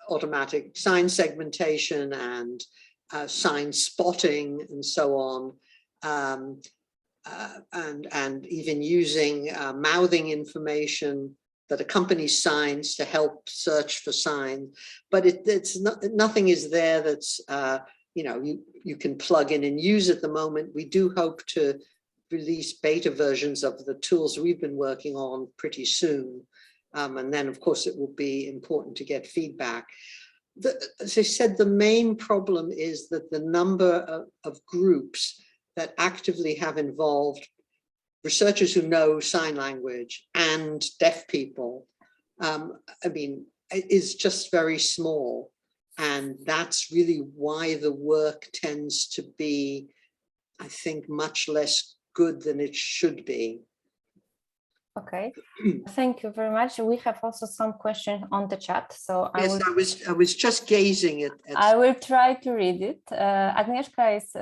automatic sign segmentation and sign spotting and so on, and even using mouthing information that accompanies signs to help search for signs. But nothing is there that's you can plug in and use at the moment. We do hope to release beta versions of the tools we've been working on pretty soon. And then, of course, it will be important to get feedback. As I said, the main problem is that the number of groups that actively have involved researchers who know sign language and deaf people, is just very small. And that's really why the work tends to be, I think, much less good than it should be. Okay, thank you very much. We have also some questions on the chat. So I was just gazing at I will try to read it. Agnieszka is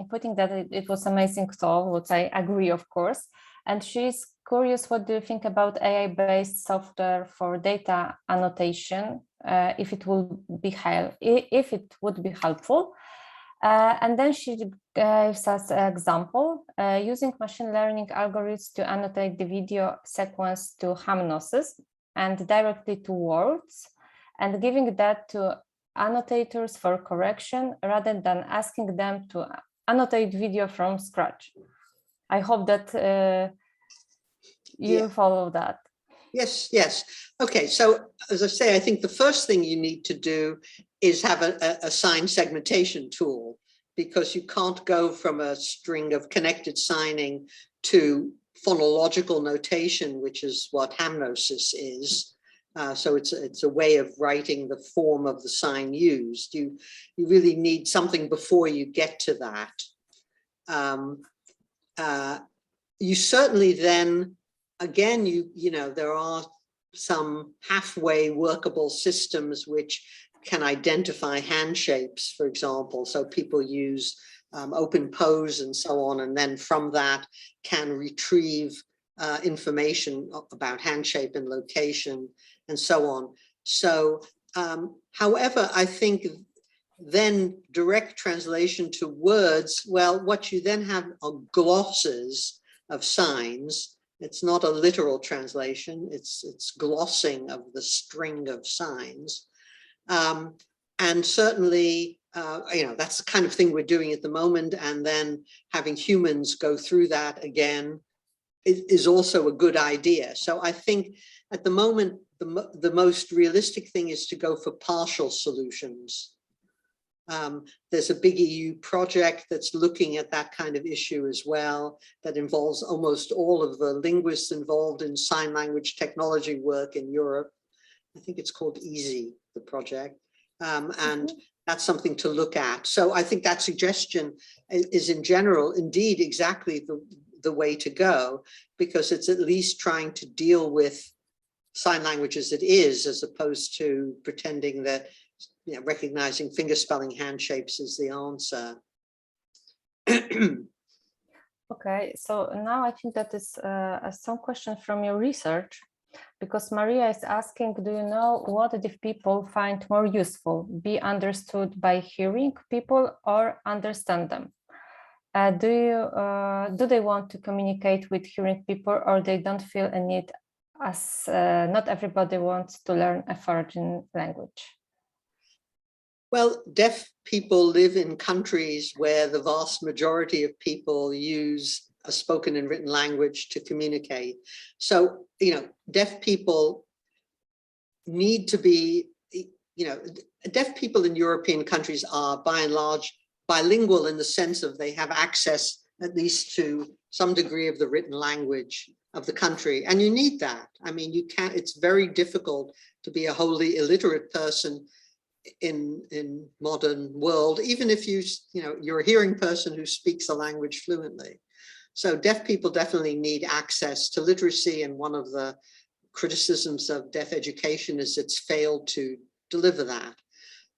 putting that it was amazing tool, which I agree, of course. And she's curious, what do you think about AI-based software for data annotation, if it would be helpful? And then she gives us an example, using machine learning algorithms to annotate the video sequence to hymnoses and directly to words, and giving that to annotators for correction rather than asking them to annotate video from scratch. I hope that you follow that. Yes. Okay, so as I say, I think the first thing you need to do is have a sign segmentation tool, because you can't go from a string of connected signing to phonological notation, which is what hymnosis is. So it's a way of writing the form of the sign used. You really need something before you get to that. You certainly then, again, there are some halfway workable systems which can identify hand shapes, for example. So people use open pose and so on, and then from that can retrieve information about hand shape and location and so on. So, however, I think then direct translation to words, well, what you then have are glosses of signs. It's not a literal translation, it's glossing of the string of signs. And certainly, that's the kind of thing we're doing at the moment. And then having humans go through that again is also a good idea. So I think at the moment, the most realistic thing is to go for partial solutions. There's a big EU project that's looking at that kind of issue as well, that involves almost all of the linguists involved in sign language technology work in Europe. I think it's called EASY, the project, and that's something to look at. So I think that suggestion is in general, indeed, exactly the way to go, because it's at least trying to deal with sign language as it is, as opposed to pretending that recognizing finger spelling hand shapes is the answer. Okay, so now I think that is some question from your research, because Maria is asking, do you know what deaf people find more useful, be understood by hearing people or understand them? Do they want to communicate with hearing people, or they don't feel a need, as not everybody wants to learn a foreign language? Well, deaf people live in countries where the vast majority of people use a spoken and written language to communicate. So, deaf people need to be, deaf people in European countries are by and large bilingual in the sense of they have access at least to some degree of the written language of the country. And you need that. I mean, it's very difficult to be a wholly illiterate person in modern world, even if you're a hearing person who speaks the language fluently. So deaf people definitely need access to literacy, and one of the criticisms of deaf education is it's failed to deliver that.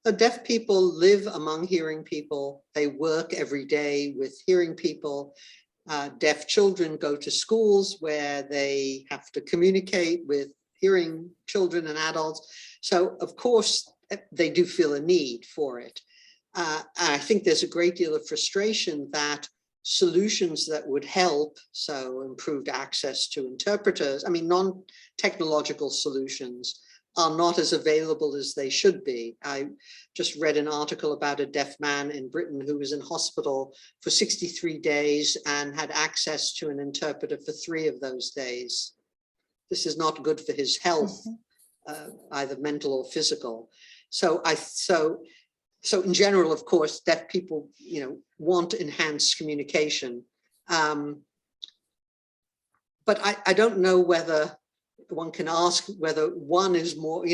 So deaf people live among hearing people. They work every day with hearing people. Deaf children go to schools where they have to communicate with hearing children and adults. So of course, they do feel a need for it. I think there's a great deal of frustration that solutions that would help, so improved access to interpreters, I mean, non-technological solutions are not as available as they should be. I just read an article about a deaf man in Britain who was in hospital for 63 days and had access to an interpreter for 3 of those days. This is not good for his health, either mental or physical. So in general, of course, deaf people, want enhanced communication. But I don't know whether one can ask whether one is more,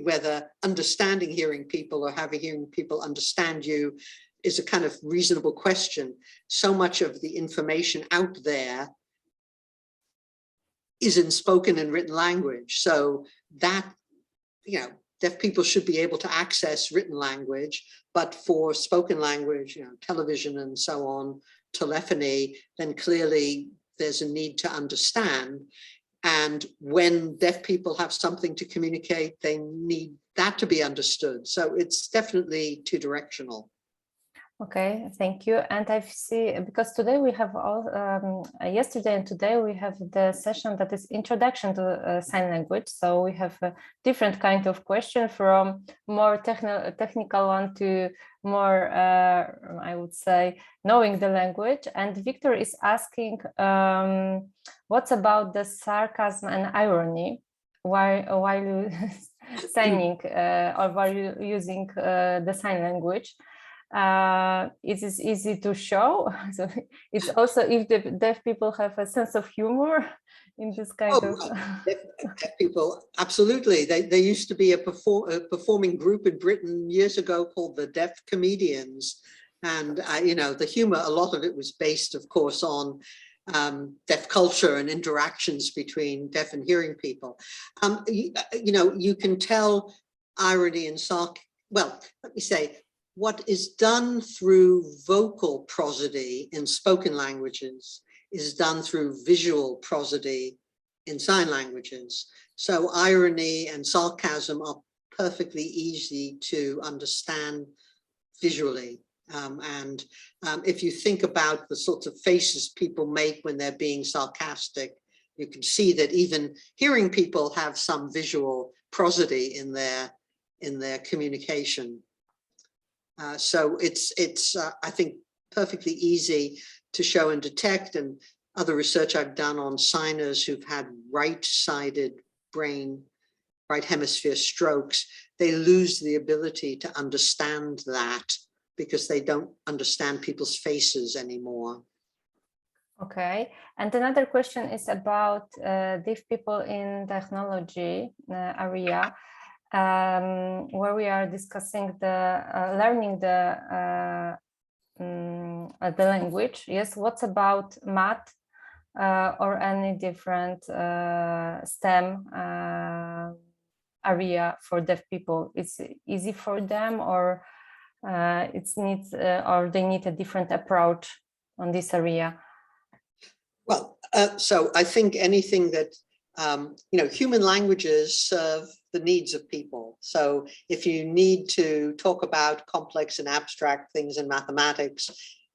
whether understanding hearing people or having hearing people understand you is a kind of reasonable question. So much of the information out there is in spoken and written language. So that, deaf people should be able to access written language, but for spoken language, television and so on, telephony, then clearly there's a need to understand. And when deaf people have something to communicate, they need that to be understood. So it's definitely two-directional. Okay, thank you. And I see, because today we have yesterday and today we have the session that is introduction to sign language. So we have a different kind of question, from more technical one to more, I would say, knowing the language. And Victor is asking, what's about the sarcasm and irony while you signing or while you using the sign language? It is easy to show. So it's also if the deaf people have a sense of humor in this kind of. Deaf people, absolutely. There used to be a performing group in Britain years ago called the Deaf Comedians, and the humor, a lot of it was based, of course, on deaf culture and interactions between deaf and hearing people. You can tell irony and sarcasm. Well, let me say, what is done through vocal prosody in spoken languages is done through visual prosody in sign languages. So irony and sarcasm are perfectly easy to understand visually. If you think about the sorts of faces people make when they're being sarcastic, you can see that even hearing people have some visual prosody in their communication. So it's I think perfectly easy to show and detect, and other research I've done on signers who've had right-sided brain, right hemisphere strokes, they lose the ability to understand that because they don't understand people's faces anymore. Okay, and another question is about deaf people in technology area. Where we are discussing the learning the language. Yes, what's about math or any different STEM area for deaf people? It's easy for them, or or they need a different approach on this area? Well, so I think anything that human languages serve the needs of people. So if you need to talk about complex and abstract things in mathematics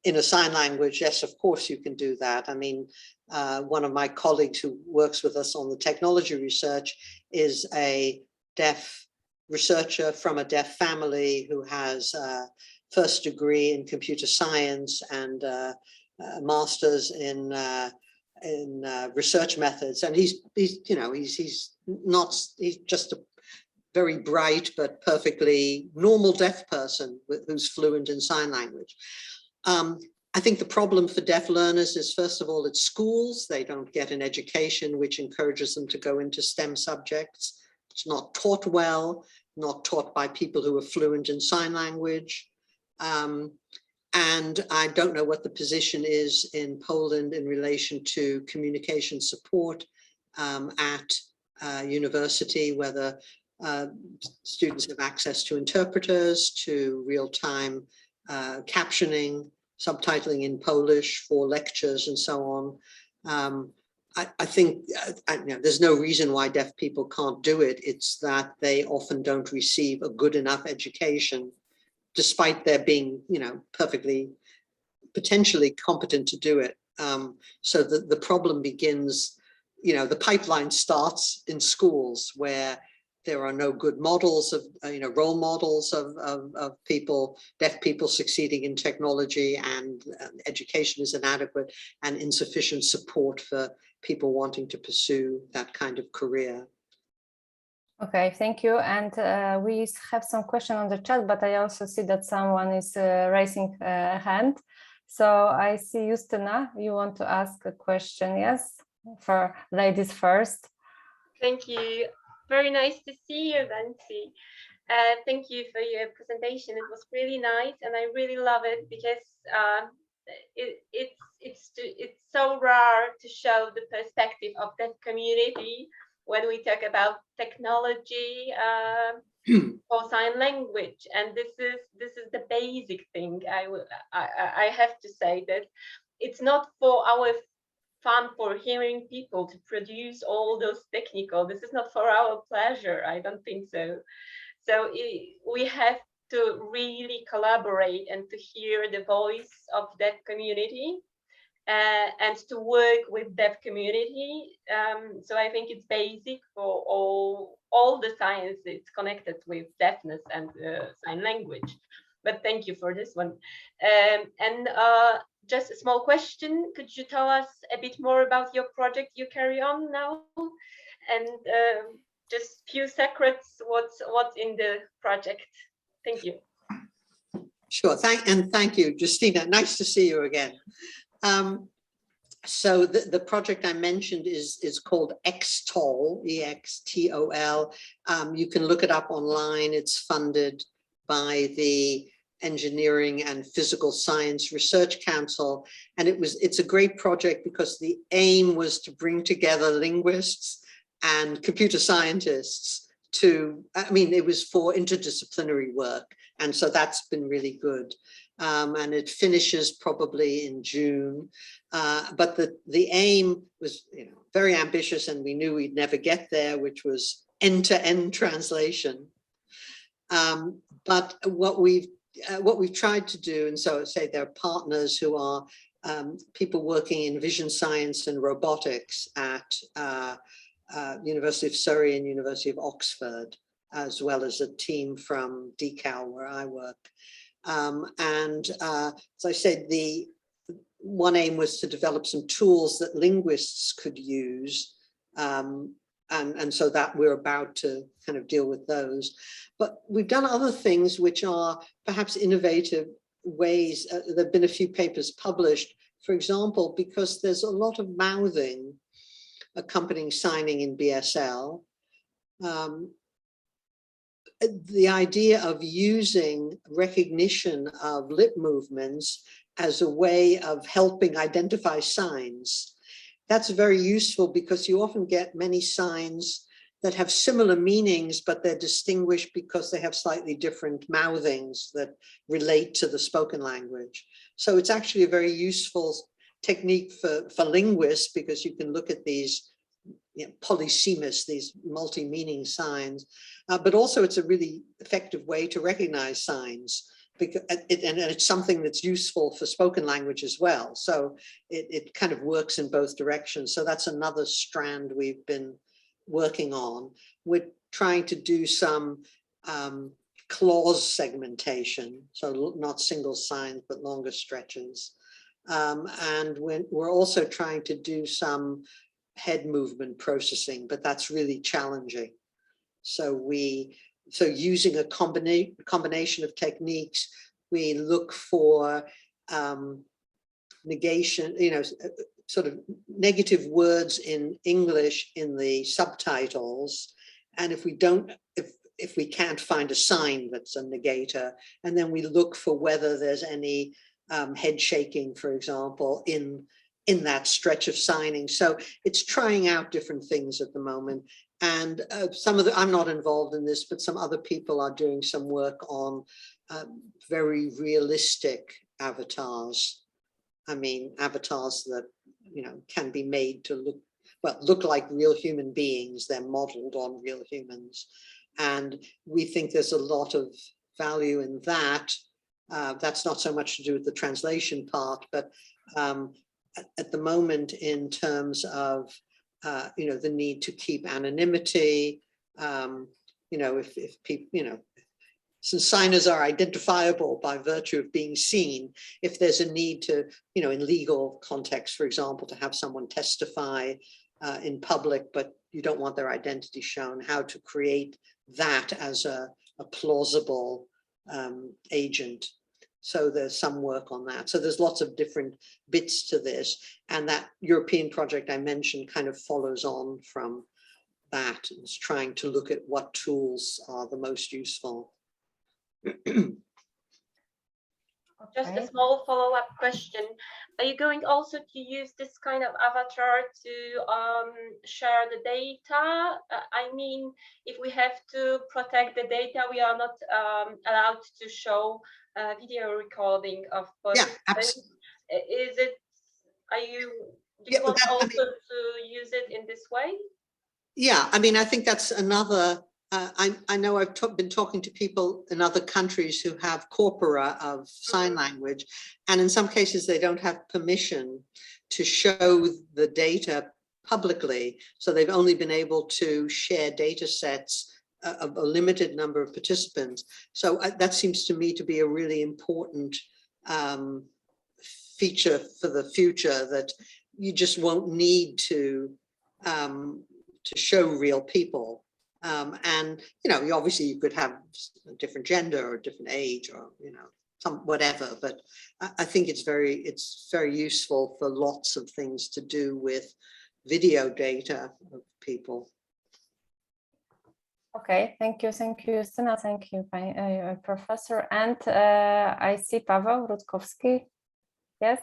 in a sign language, yes, of course you can do that. I mean, one of my colleagues who works with us on the technology research is a deaf researcher from a deaf family who has a first degree in computer science and a master's in research methods, and he's just a very bright but perfectly normal deaf person who's fluent in sign language. I think the problem for deaf learners is, first of all, at schools, they don't get an education which encourages them to go into STEM subjects. It's not taught well, not taught by people who are fluent in sign language. And I don't know what the position is in Poland in relation to communication support at university, whether students have access to interpreters, to real-time captioning, subtitling in Polish for lectures and so on. I think there's no reason why deaf people can't do it. It's that they often don't receive a good enough education, despite their being, perfectly, potentially competent to do it. So the problem begins, the pipeline starts in schools where there are no good models of, role models of people, deaf people succeeding in technology, and education is inadequate, and insufficient support for people wanting to pursue that kind of career. Okay, thank you. And we have some question on the chat, but I also see that someone is raising a hand. So I see Justyna, you want to ask a question, yes? For ladies first. Thank you. Very nice to see you, Bencie. Thank you for your presentation. It was really nice, and I really love it because it's so rare to show the perspective of that community when we talk about technology for sign language. And this is the basic thing. I have to say that it's not for our fun for hearing people to produce all those technical. This is not for our pleasure. I don't think so. So we have to really collaborate and to hear the voice of that community and to work with that community. So I think it's basic for all the sciences connected with deafness and sign language. But thank you for this one. Just a small question, could you tell us a bit more about your project you carry on now? And just few secrets, what's in the project? Thank you. Sure, thank you, Justyna. Nice to see you again. So the project I mentioned is called EXTOL, E-X-T-O-L. You can look it up online. It's funded by the Engineering and Physical Science Research Council, and it's a great project because the aim was to bring together linguists and computer scientists it was for interdisciplinary work, and so that's been really good. And it finishes probably in June, but the aim was very ambitious, and we knew we'd never get there, which was end-to-end translation. But what we've tried to do, and so say there are partners who are people working in vision science and robotics at University of Surrey and University of Oxford, as well as a team from DCAL where I work. As I said, the one aim was to develop some tools that linguists could use. And so that we're about to kind of deal with those. But we've done other things which are perhaps innovative ways. There have been a few papers published, for example, because there's a lot of mouthing accompanying signing in BSL. The idea of using recognition of lip movements as a way of helping identify signs. That's very useful because you often get many signs that have similar meanings, but they're distinguished because they have slightly different mouthings that relate to the spoken language. So it's actually a very useful technique for linguists, because you can look at these polysemous, these multi-meaning signs, but also it's a really effective way to recognize signs, because and it's something that's useful for spoken language as well. So it kind of works in both directions. So that's another strand we've been working on. We're trying to do some clause segmentation, so not single signs, but longer stretches. And we're also trying to do some head movement processing, but that's really challenging. So using a combination of techniques, we look for negation, sort of negative words in English in the subtitles. And if we can't find a sign that's a negator, and then we look for whether there's any head shaking, for example, in that stretch of signing. So it's trying out different things at the moment. And I'm not involved in this, but some other people are doing some work on very realistic avatars. I mean, avatars that, can be made to look like real human beings. They're modeled on real humans. And we think there's a lot of value in that. That's not so much to do with the translation part, but at the moment, in terms of the need to keep anonymity, if people, since signers are identifiable by virtue of being seen, if there's a need to, in legal context, for example, to have someone testify in public, but you don't want their identity shown, how to create that as a plausible agent. So there's some work on that. So there's lots of different bits to this. And that European project I mentioned kind of follows on from that. It's trying to look at what tools are the most useful. Just a small follow-up question. Are you going also to use this kind of avatar to share the data? I mean, if we have to protect the data, we are not allowed to show video recording of participants. Yeah, Do you want also to use it in this way? Yeah, I mean, I think that's another. I know I've been talking to people in other countries who have corpora of sign language, and in some cases they don't have permission to show the data publicly. So they've only been able to share data sets of a limited number of participants. So that seems to me to be a really important feature for the future, that you just won't need to show real people. And obviously you could have a different gender or a different age, or some whatever, but I think it's very useful for lots of things to do with video data of people. Okay, thank you, Justyna, thank you, Professor. And I see Paweł Rutkowski. Yes.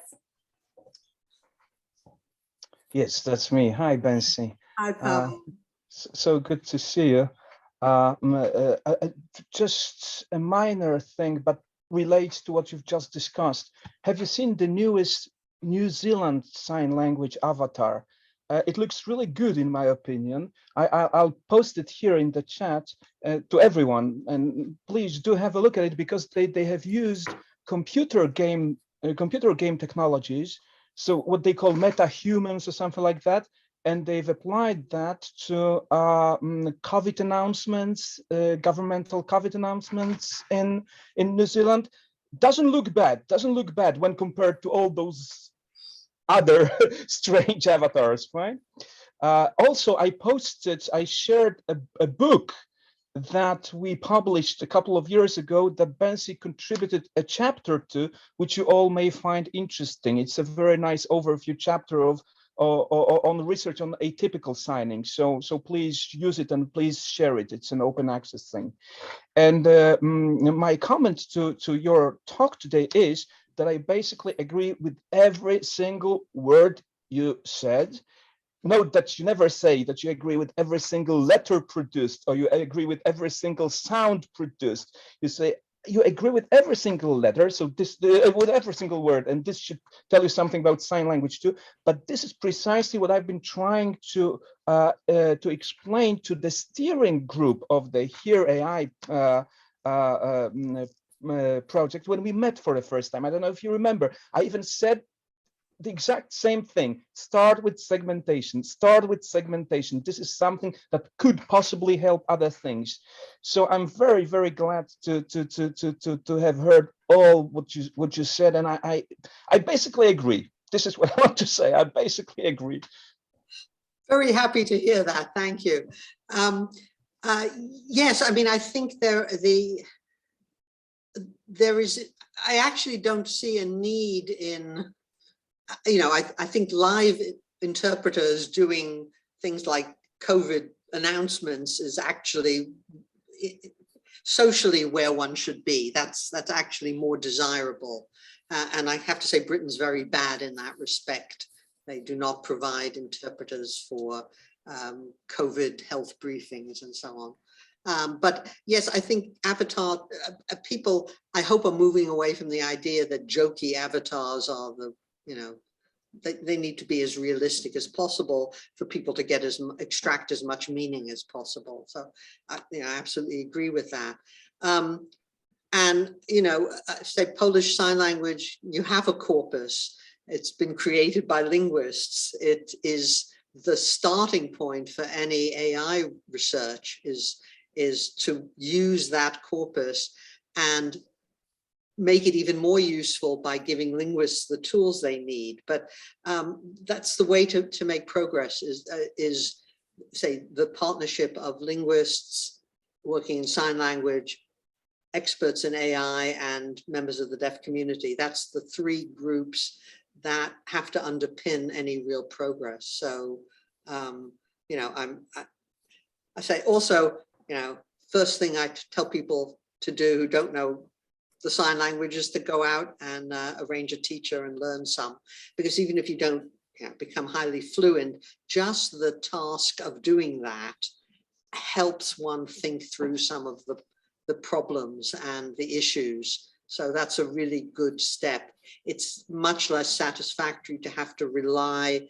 Yes, that's me. Hi, Bencie. Hi, Paweł. So good to see you. Just a minor thing, but relates to what you've just discussed. Have you seen the newest New Zealand sign language avatar? It looks really good, in my opinion. I'll post it here in the chat to everyone, and please do have a look at it, because they have used computer game technologies, so what they call meta-humans or something like that. And they've applied that to COVID announcements, governmental COVID announcements in New Zealand. Doesn't look bad when compared to all those other strange avatars, right? Also, I shared a book that we published a couple of years ago that Bencie contributed a chapter to, which you all may find interesting. It's a very nice overview chapter on research on atypical signing. So please use it and please share it. It's an open access thing. And my comment to your talk today is that I basically agree with every single word you said. Note that you never say that you agree with every single letter produced, or you agree with every single sound produced. You say you agree with every single letter, so this with every single word, and this should tell you something about sign language too. But this is precisely what I've been trying to explain to the steering group of the HearAI project when we met for the first time. I don't know if you remember. I even said the exact same thing. Start with segmentation. Start with segmentation. This is something that could possibly help other things. So I'm very, very glad to have heard all what you said, and I basically agree. This is what I want to say. I basically agree. Very happy to hear that. Thank you. Yes, I mean, I think there is. I actually don't see a need in. You know, I think live interpreters doing things like COVID announcements is actually socially where one should be. That's actually more desirable. And I have to say Britain's very bad in that respect. They do not provide interpreters for COVID health briefings and so on. But yes, I think avatar people, I hope, are moving away from the idea that jokey avatars are the, you know, they need to be as realistic as possible for people to get extract as much meaning as possible. So you know, I absolutely agree with that. And you know, say Polish Sign Language, you have a corpus. It's been created by linguists. It is the starting point for any AI research is to use that corpus and make it even more useful by giving linguists the tools they need. But that's the way to make progress is say the partnership of linguists working in sign language, experts in AI, and members of the deaf community. That's the three groups that have to underpin any real progress. So, you know, I say also, you know, first thing I tell people to do who don't know the sign language is to go out and arrange a teacher and learn some, because even if you don't become highly fluent, just the task of doing that helps one think through some of the problems and the issues. So that's a really good step. It's much less satisfactory to have to rely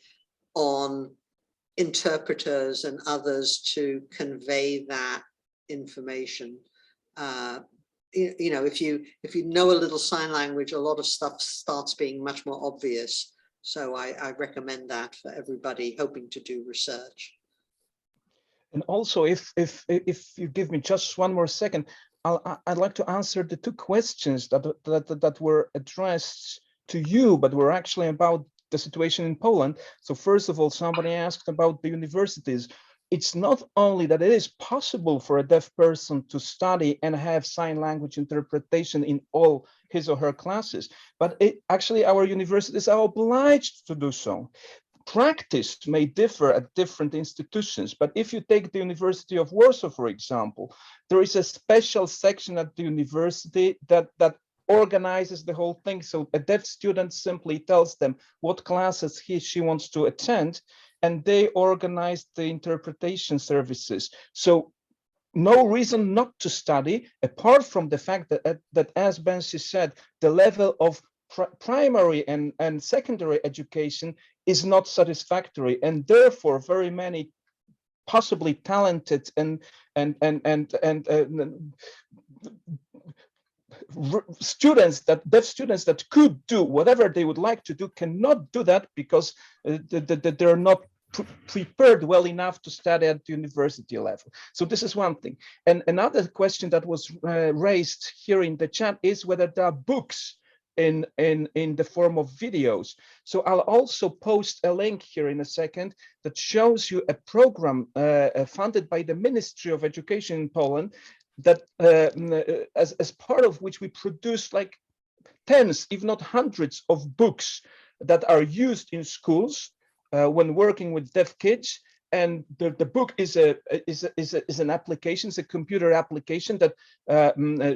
on interpreters and others to convey that information. You know, if you know a little sign language, a lot of stuff starts being much more obvious. So I recommend that for everybody hoping to do research. And also, if you give me just one more second, I'd like to answer the two questions that were addressed to you, but were actually about the situation in Poland. So first of all, somebody asked about the universities. It's not only that it is possible for a deaf person to study and have sign language interpretation in all his or her classes, but actually our universities are obliged to do so. Practice may differ at different institutions, but if you take the University of Warsaw, for example, there is a special section at the university that organizes the whole thing. So a deaf student simply tells them what classes she wants to attend, and they organize the interpretation services. So no reason not to study, apart from the fact that as Bencie said, the level of primary and secondary education is not satisfactory, and therefore very many possibly talented and deaf students that could do whatever they would like to do cannot do that because they're not prepared well enough to study at the university level. So this is one thing. And another question that was raised here in the chat is whether there are books in the form of videos. So I'll also post a link here in a second that shows you a program funded by the Ministry of Education in Poland that as part of which we produce like tens, if not hundreds of books that are used in schools when working with deaf kids. And the book is an application, it's a computer application that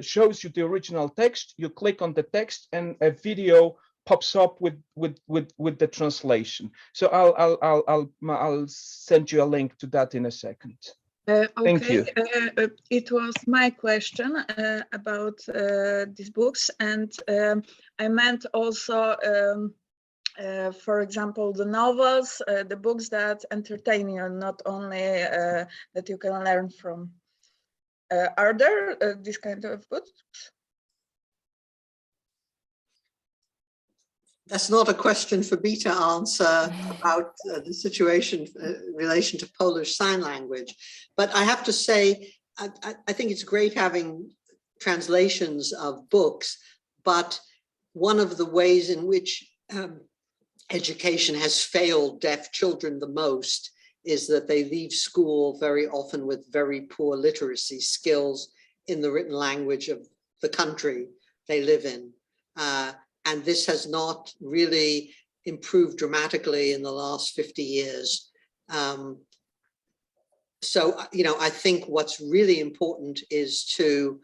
shows you the original text. You click on the text and a video pops up with the translation. So I'll send you a link to that in a second. Okay. Thank you. It was my question about these books, and I meant also for example, the novels, the books that entertain you, not only that you can learn from. Are there this kind of books? That's not a question for me to answer about the situation in relation to Polish Sign Language. But I have to say, I think it's great having translations of books, but one of the ways in which education has failed deaf children the most is that they leave school very often with very poor literacy skills in the written language of the country they live in. And this has not really improved dramatically in the last 50 years. So, I think what's really important is to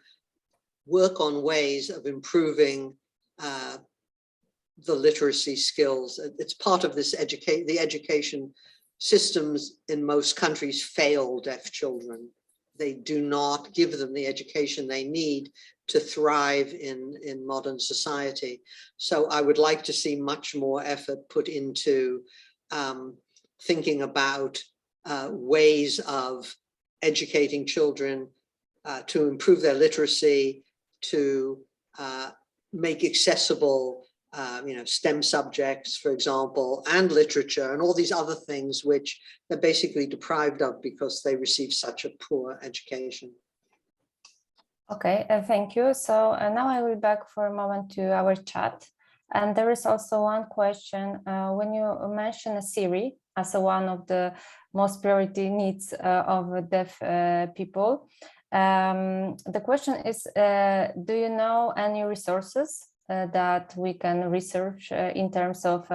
work on ways of improving the literacy skills. It's part of this the education systems in most countries fail deaf children. They do not give them the education they need to thrive in modern society. So I would like to see much more effort put into thinking about ways of educating children to improve their literacy, to make accessible STEM subjects, for example, and literature and all these other things which they're basically deprived of because they receive such a poor education. Okay, thank you. So now I will back for a moment to our chat. And there is also one question. When you mention Siri as one of the most priority needs of deaf people, the question is, do you know any resources that we can research in terms of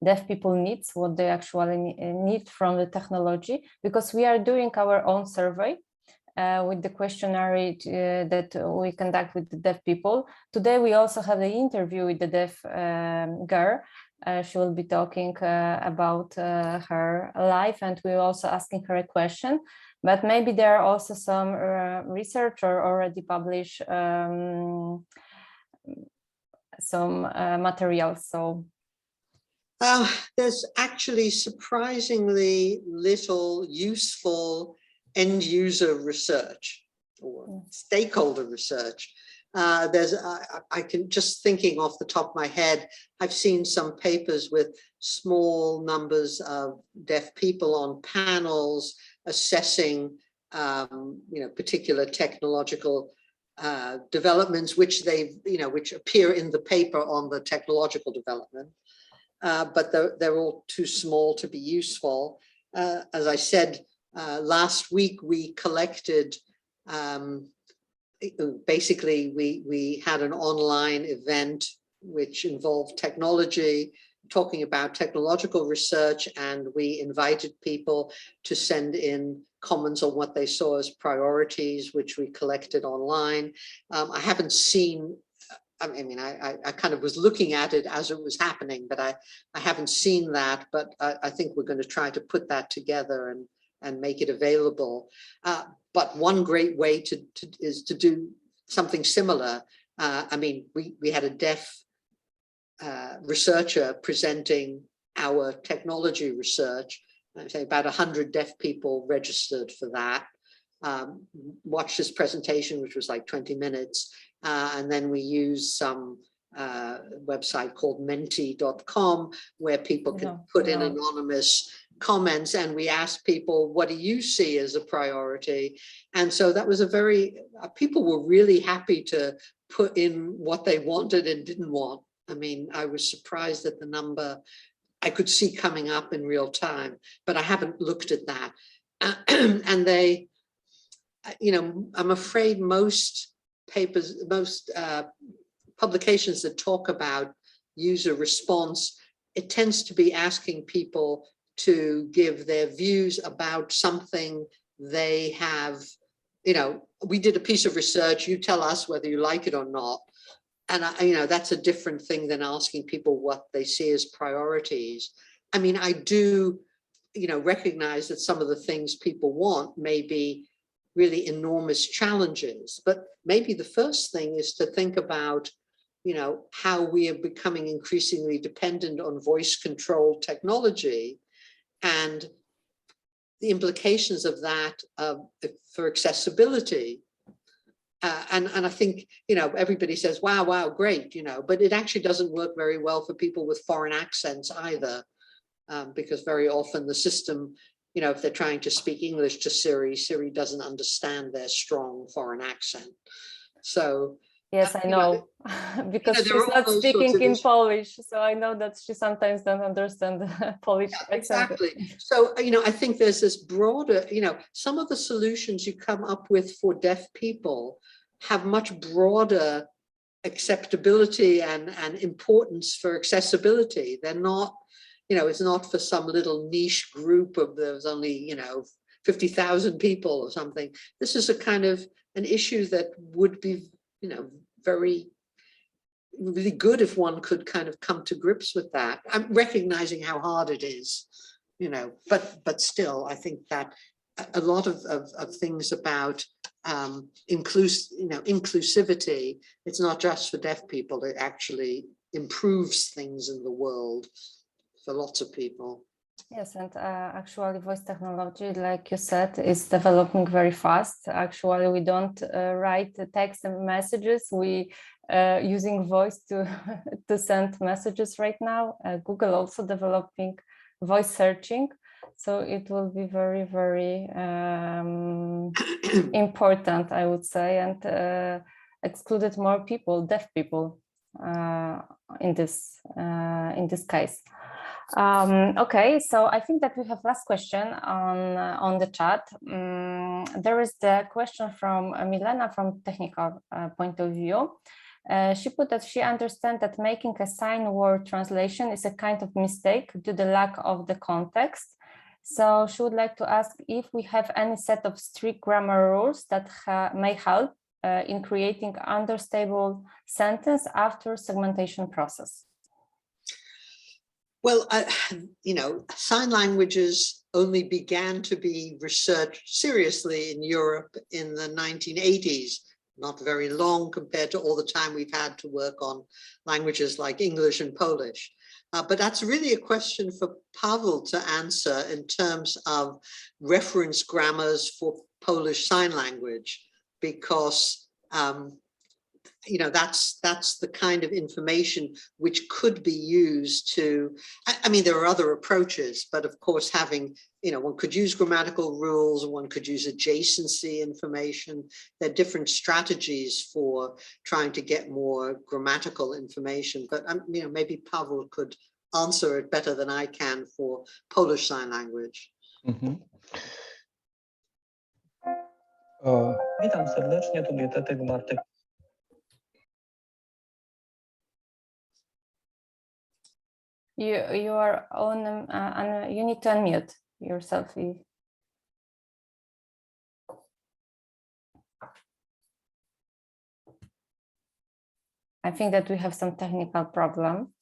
deaf people needs, what they actually need from the technology? Because we are doing our own survey with the questionnaire that we conduct with the deaf people. Today, we also have the interview with the deaf girl. She will be talking about her life, and we're also asking her a question. But maybe there are also some research or already published some materials. So there's actually surprisingly little useful end user research or stakeholder research. I can just thinking off the top of my head, I've seen some papers with small numbers of deaf people on panels assessing particular technological developments which which appear in the paper on the technological development, but they're all too small to be useful. As I said, last week we collected, basically we had an online event which involved technology, talking about technological research, and we invited people to send in comments on what they saw as priorities, which we collected online. I haven't seen, I kind of was looking at it as it was happening, but I haven't seen that, but I think we're going to try to put that together and make it available. But one great way is to do something similar. We had a deaf researcher presenting our technology research. I'd say about 100 deaf people registered for that. Watched this presentation, which was like 20 minutes. And then we used some website called menti.com, where people can put in anonymous comments, and we asked people, what do you see as a priority? And so that was people were really happy to put in what they wanted and didn't want. I was surprised at the number I could see coming up in real time, but I haven't looked at that. And they, I'm afraid most papers, most publications that talk about user response, it tends to be asking people to give their views about something they have, we did a piece of research, you tell us whether you like it or not. And that's a different thing than asking people what they see as priorities. I do, recognize that some of the things people want may be really enormous challenges, but maybe the first thing is to think about, how we are becoming increasingly dependent on voice-controlled technology and the implications of that for accessibility. And I think, everybody says, wow, wow, great, but it actually doesn't work very well for people with foreign accents either, because very often the system, if they're trying to speak English to Siri, Siri doesn't understand their strong foreign accent. So yes, I know, because she's not speaking in Polish, so I know that she sometimes don't understand the Polish accent. Exactly. So, I think there's this broader, some of the solutions you come up with for deaf people have much broader acceptability and importance for accessibility. They're not, it's not for some little niche group of there's only, 50,000 people or something. This is a kind of an issue that would be, very really good if one could kind of come to grips with that. I'm recognizing how hard it is, but still, I think that a lot of things about inclusivity, it's not just for deaf people, it actually improves things in the world for lots of people. Yes, and actually voice technology, like you said, is developing very fast. Actually, we don't write text and messages. We using voice to to send messages right now. Google also developing voice searching. So it will be very, very important, I would say, and excluded more people, deaf people, in this case. Okay, so I think that we have last question on the chat. There is the question from Milena from technical point of view. She put that she understands that making a sign word translation is a kind of mistake due to the lack of the context. So she would like to ask if we have any set of strict grammar rules that may help in creating understandable sentence after segmentation process. Well, sign languages only began to be researched seriously in Europe in the 1980s, not very long compared to all the time we've had to work on languages like English and Polish. But that's really a question for Paweł to answer in terms of reference grammars for Polish Sign Language, because that's the kind of information which could be used to, I mean, there are other approaches, but of course having, one could use grammatical rules, one could use adjacency information. There are different strategies for trying to get more grammatical information, but maybe Paweł could answer it better than I can for Polish Sign Language. Mm-hmm. Witam serdecznie, tu dietetyk Bartek. You are on, you need to unmute yourself. I think that we have some technical problem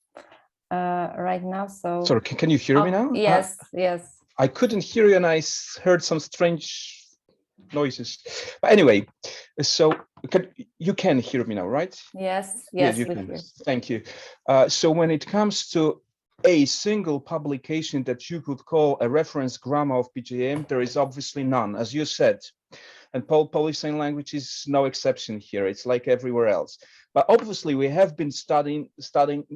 right now. So sorry, can you hear me now? Yes, yes. I couldn't hear you and I heard some strange noises. But anyway, so you can hear me now, right? Yes, yes, you can. Thank you. So when it comes to a single publication that you could call a reference grammar of PJM, there is obviously none, as you said. And Polish Sign Language is no exception here. It's like everywhere else. But obviously, we have been studying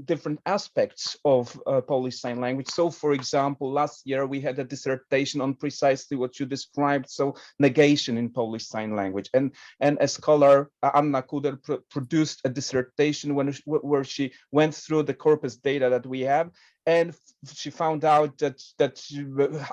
different aspects of Polish Sign Language. So, for example, last year we had a dissertation on precisely what you described, so negation in Polish Sign Language. And a scholar, Anna Kuder, produced a dissertation where she went through the corpus data that we have. And she found out that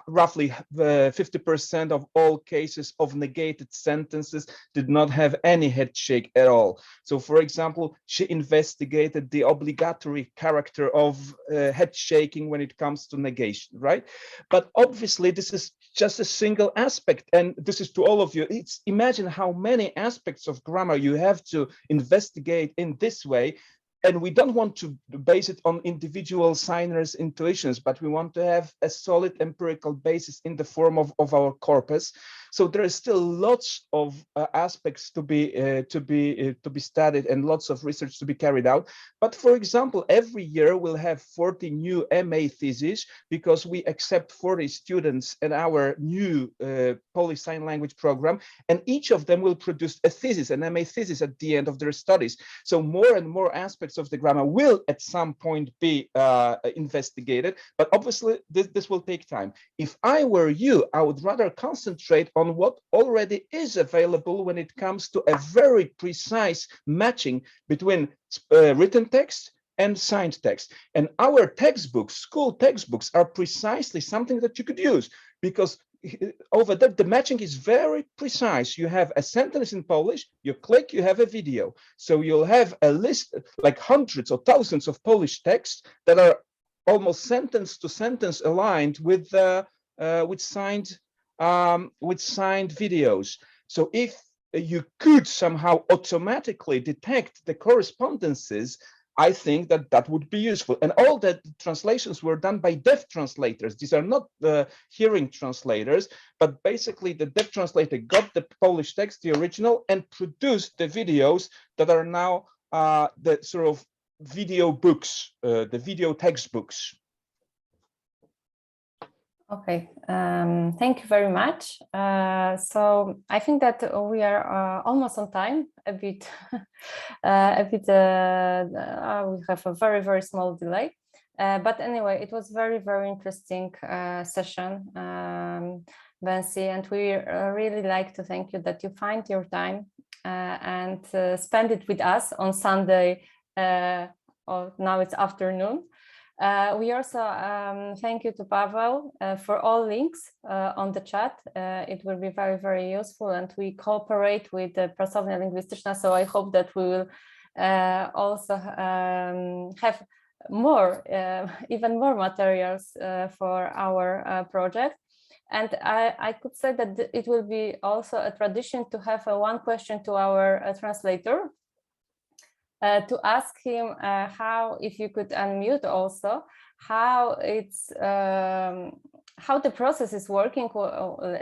roughly 50% of all cases of negated sentences did not have any head shake at all. So, for example, she investigated the obligatory character of head shaking when it comes to negation, right? But obviously, this is just a single aspect, and this is to all of you. Imagine how many aspects of grammar you have to investigate in this way. And we don't want to base it on individual signers' intuitions, but we want to have a solid empirical basis in the form of our corpus, So there is still lots of aspects to be studied and lots of research to be carried out. But for example, every year we'll have 40 new MA theses because we accept 40 students in our new Polish Sign Language program, and each of them will produce a thesis, an MA thesis at the end of their studies. So more and more aspects of the grammar will at some point be investigated, but obviously this will take time. If I were you, I would rather concentrate on what already is available when it comes to a very precise matching between written text and signed text. And our textbooks, school textbooks, are precisely something that you could use, because over there the matching is very precise. You have a sentence in Polish, you click, you have a video. So you'll have a list, like hundreds or thousands of Polish texts that are almost sentence to sentence aligned with signed videos. So if you could somehow automatically detect the correspondences, I think that would be useful. And all the translations were done by deaf translators. These are not the hearing translators, but basically the deaf translator got the Polish text, the original, and produced the videos that are now the sort of video books, the video textbooks. Okay, thank you very much. So I think that we are almost on time, a bit, we have a very, very small delay. But anyway, it was very, very interesting session, Bencie, and we really like to thank you that you find your time and spend it with us on Sunday, or now it's afternoon. We also thank you to Paweł for all links on the chat. It will be very, very useful, and we cooperate with the Pracownia Lingwistyczna, so I hope that we will also have more, even more materials for our project. And I could say that it will be also a tradition to have one question to our translator, to ask him how, if you could unmute also, how it's how the process is working,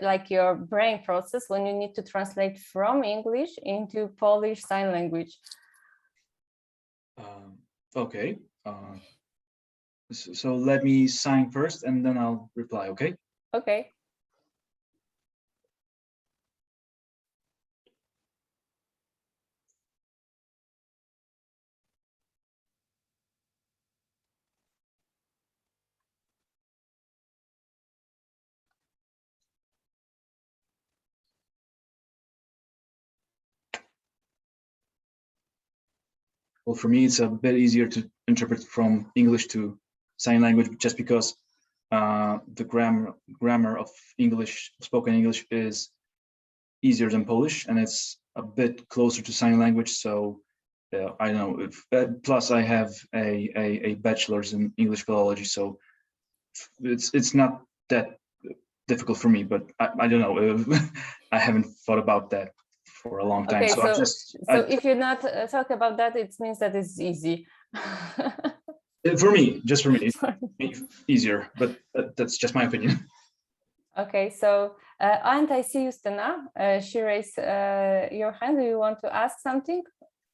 like your brain process when you need to translate from English into Polish Sign Language. Okay. So let me sign first and then I'll reply, okay? Okay. Well, for me, it's a bit easier to interpret from English to sign language, just because the grammar of English, spoken English, is easier than Polish, and it's a bit closer to sign language. So I don't know. Plus, I have a bachelor's in English philology, so it's not that difficult for me. But I don't know. I haven't thought about that for a long time. Okay, so if you're not talk about that, it means that it's easy. For me, just for me, it's easier, but that's just my opinion. Okay, so and I see Justyna, she raised your hand. Do you want to ask something?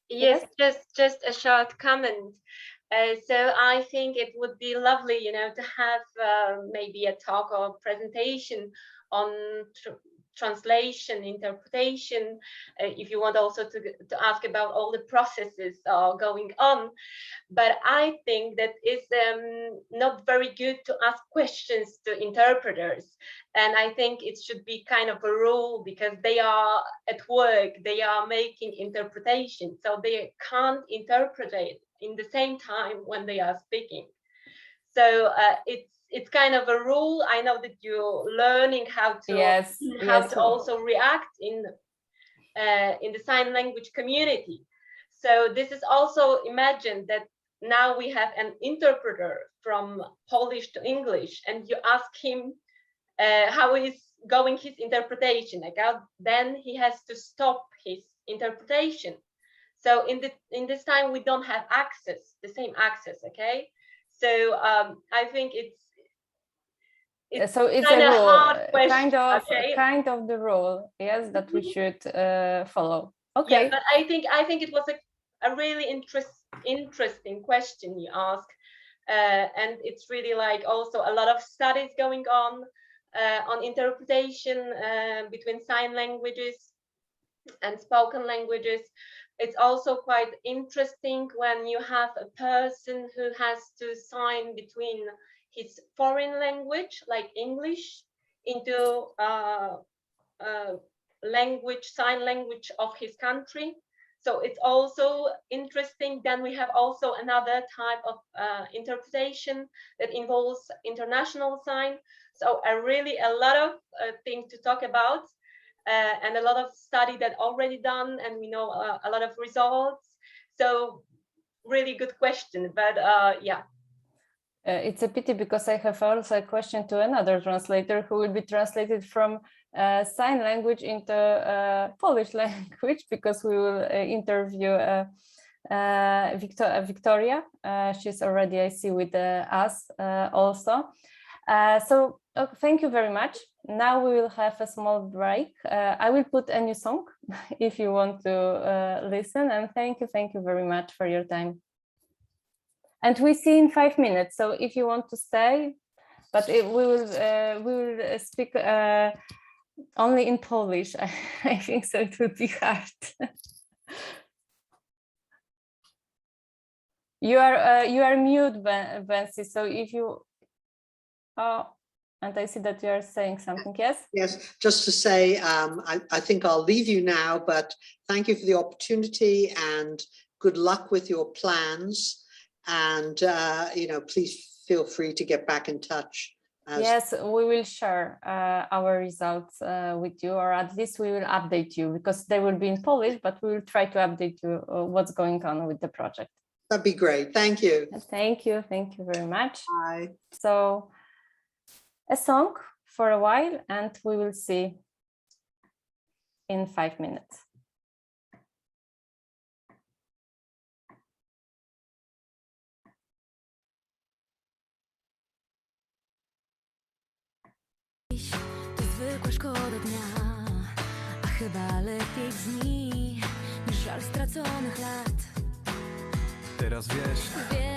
Yes, just a short comment. So I think it would be lovely, you know, to have maybe a talk or presentation on translation, interpretation, if you want also to ask about all the processes going on. But I think that it's not very good to ask questions to interpreters. And I think it should be kind of a rule, because they are at work, they are making interpretation, so they can't interpret it in the same time when they are speaking. So it's kind of a rule. I know that you're learning how to also react in the sign language community. So this is also, imagine that now we have an interpreter from Polish to English, and you ask him how is going his interpretation. Then he has to stop his interpretation. So in this time we don't have the same access. Okay. So I think it's So it's a kinda rule, hard question, okay? kind of the rule, yes, that we should follow. Yeah, Okay. but I think it was a really interesting question you asked, and it's really like also a lot of studies going on interpretation between sign languages and spoken languages. It's also quite interesting when you have a person who has to sign between his foreign language, like English, into sign language of his country. So it's also interesting. Then we have also another type of interpretation that involves international sign. So really a lot of things to talk about. And a lot of study that already done, and we know a lot of results. So really good question, but yeah. It's a pity because I have also a question to another translator who will be translated from sign language into Polish language, because we will interview Victoria. She's already, I see, with us also. So thank you very much. Now we will have a small break. I will put a new song if you want to listen, and thank you very much for your time. And we see in 5 minutes. So if you want to stay, but we will speak only in Polish. I think so. It would be hard. You are mute, Bencie. So if you and I see that you are saying something. Yes. Yes, just to say, I think I'll leave you now, but thank you for the opportunity and good luck with your plans. And, please feel free to get back in touch. Yes, we will share our results with you, or at least we will update you, because they will be in Polish, but we will try to update you what's going on with the project. That'd be great. Thank you. Thank you very much. Bye. So a song for a while, and we will see in 5 minutes. To zwykła szkoda dnia, a chyba lepiej brzmi niż żal straconych lat. Teraz wiesz.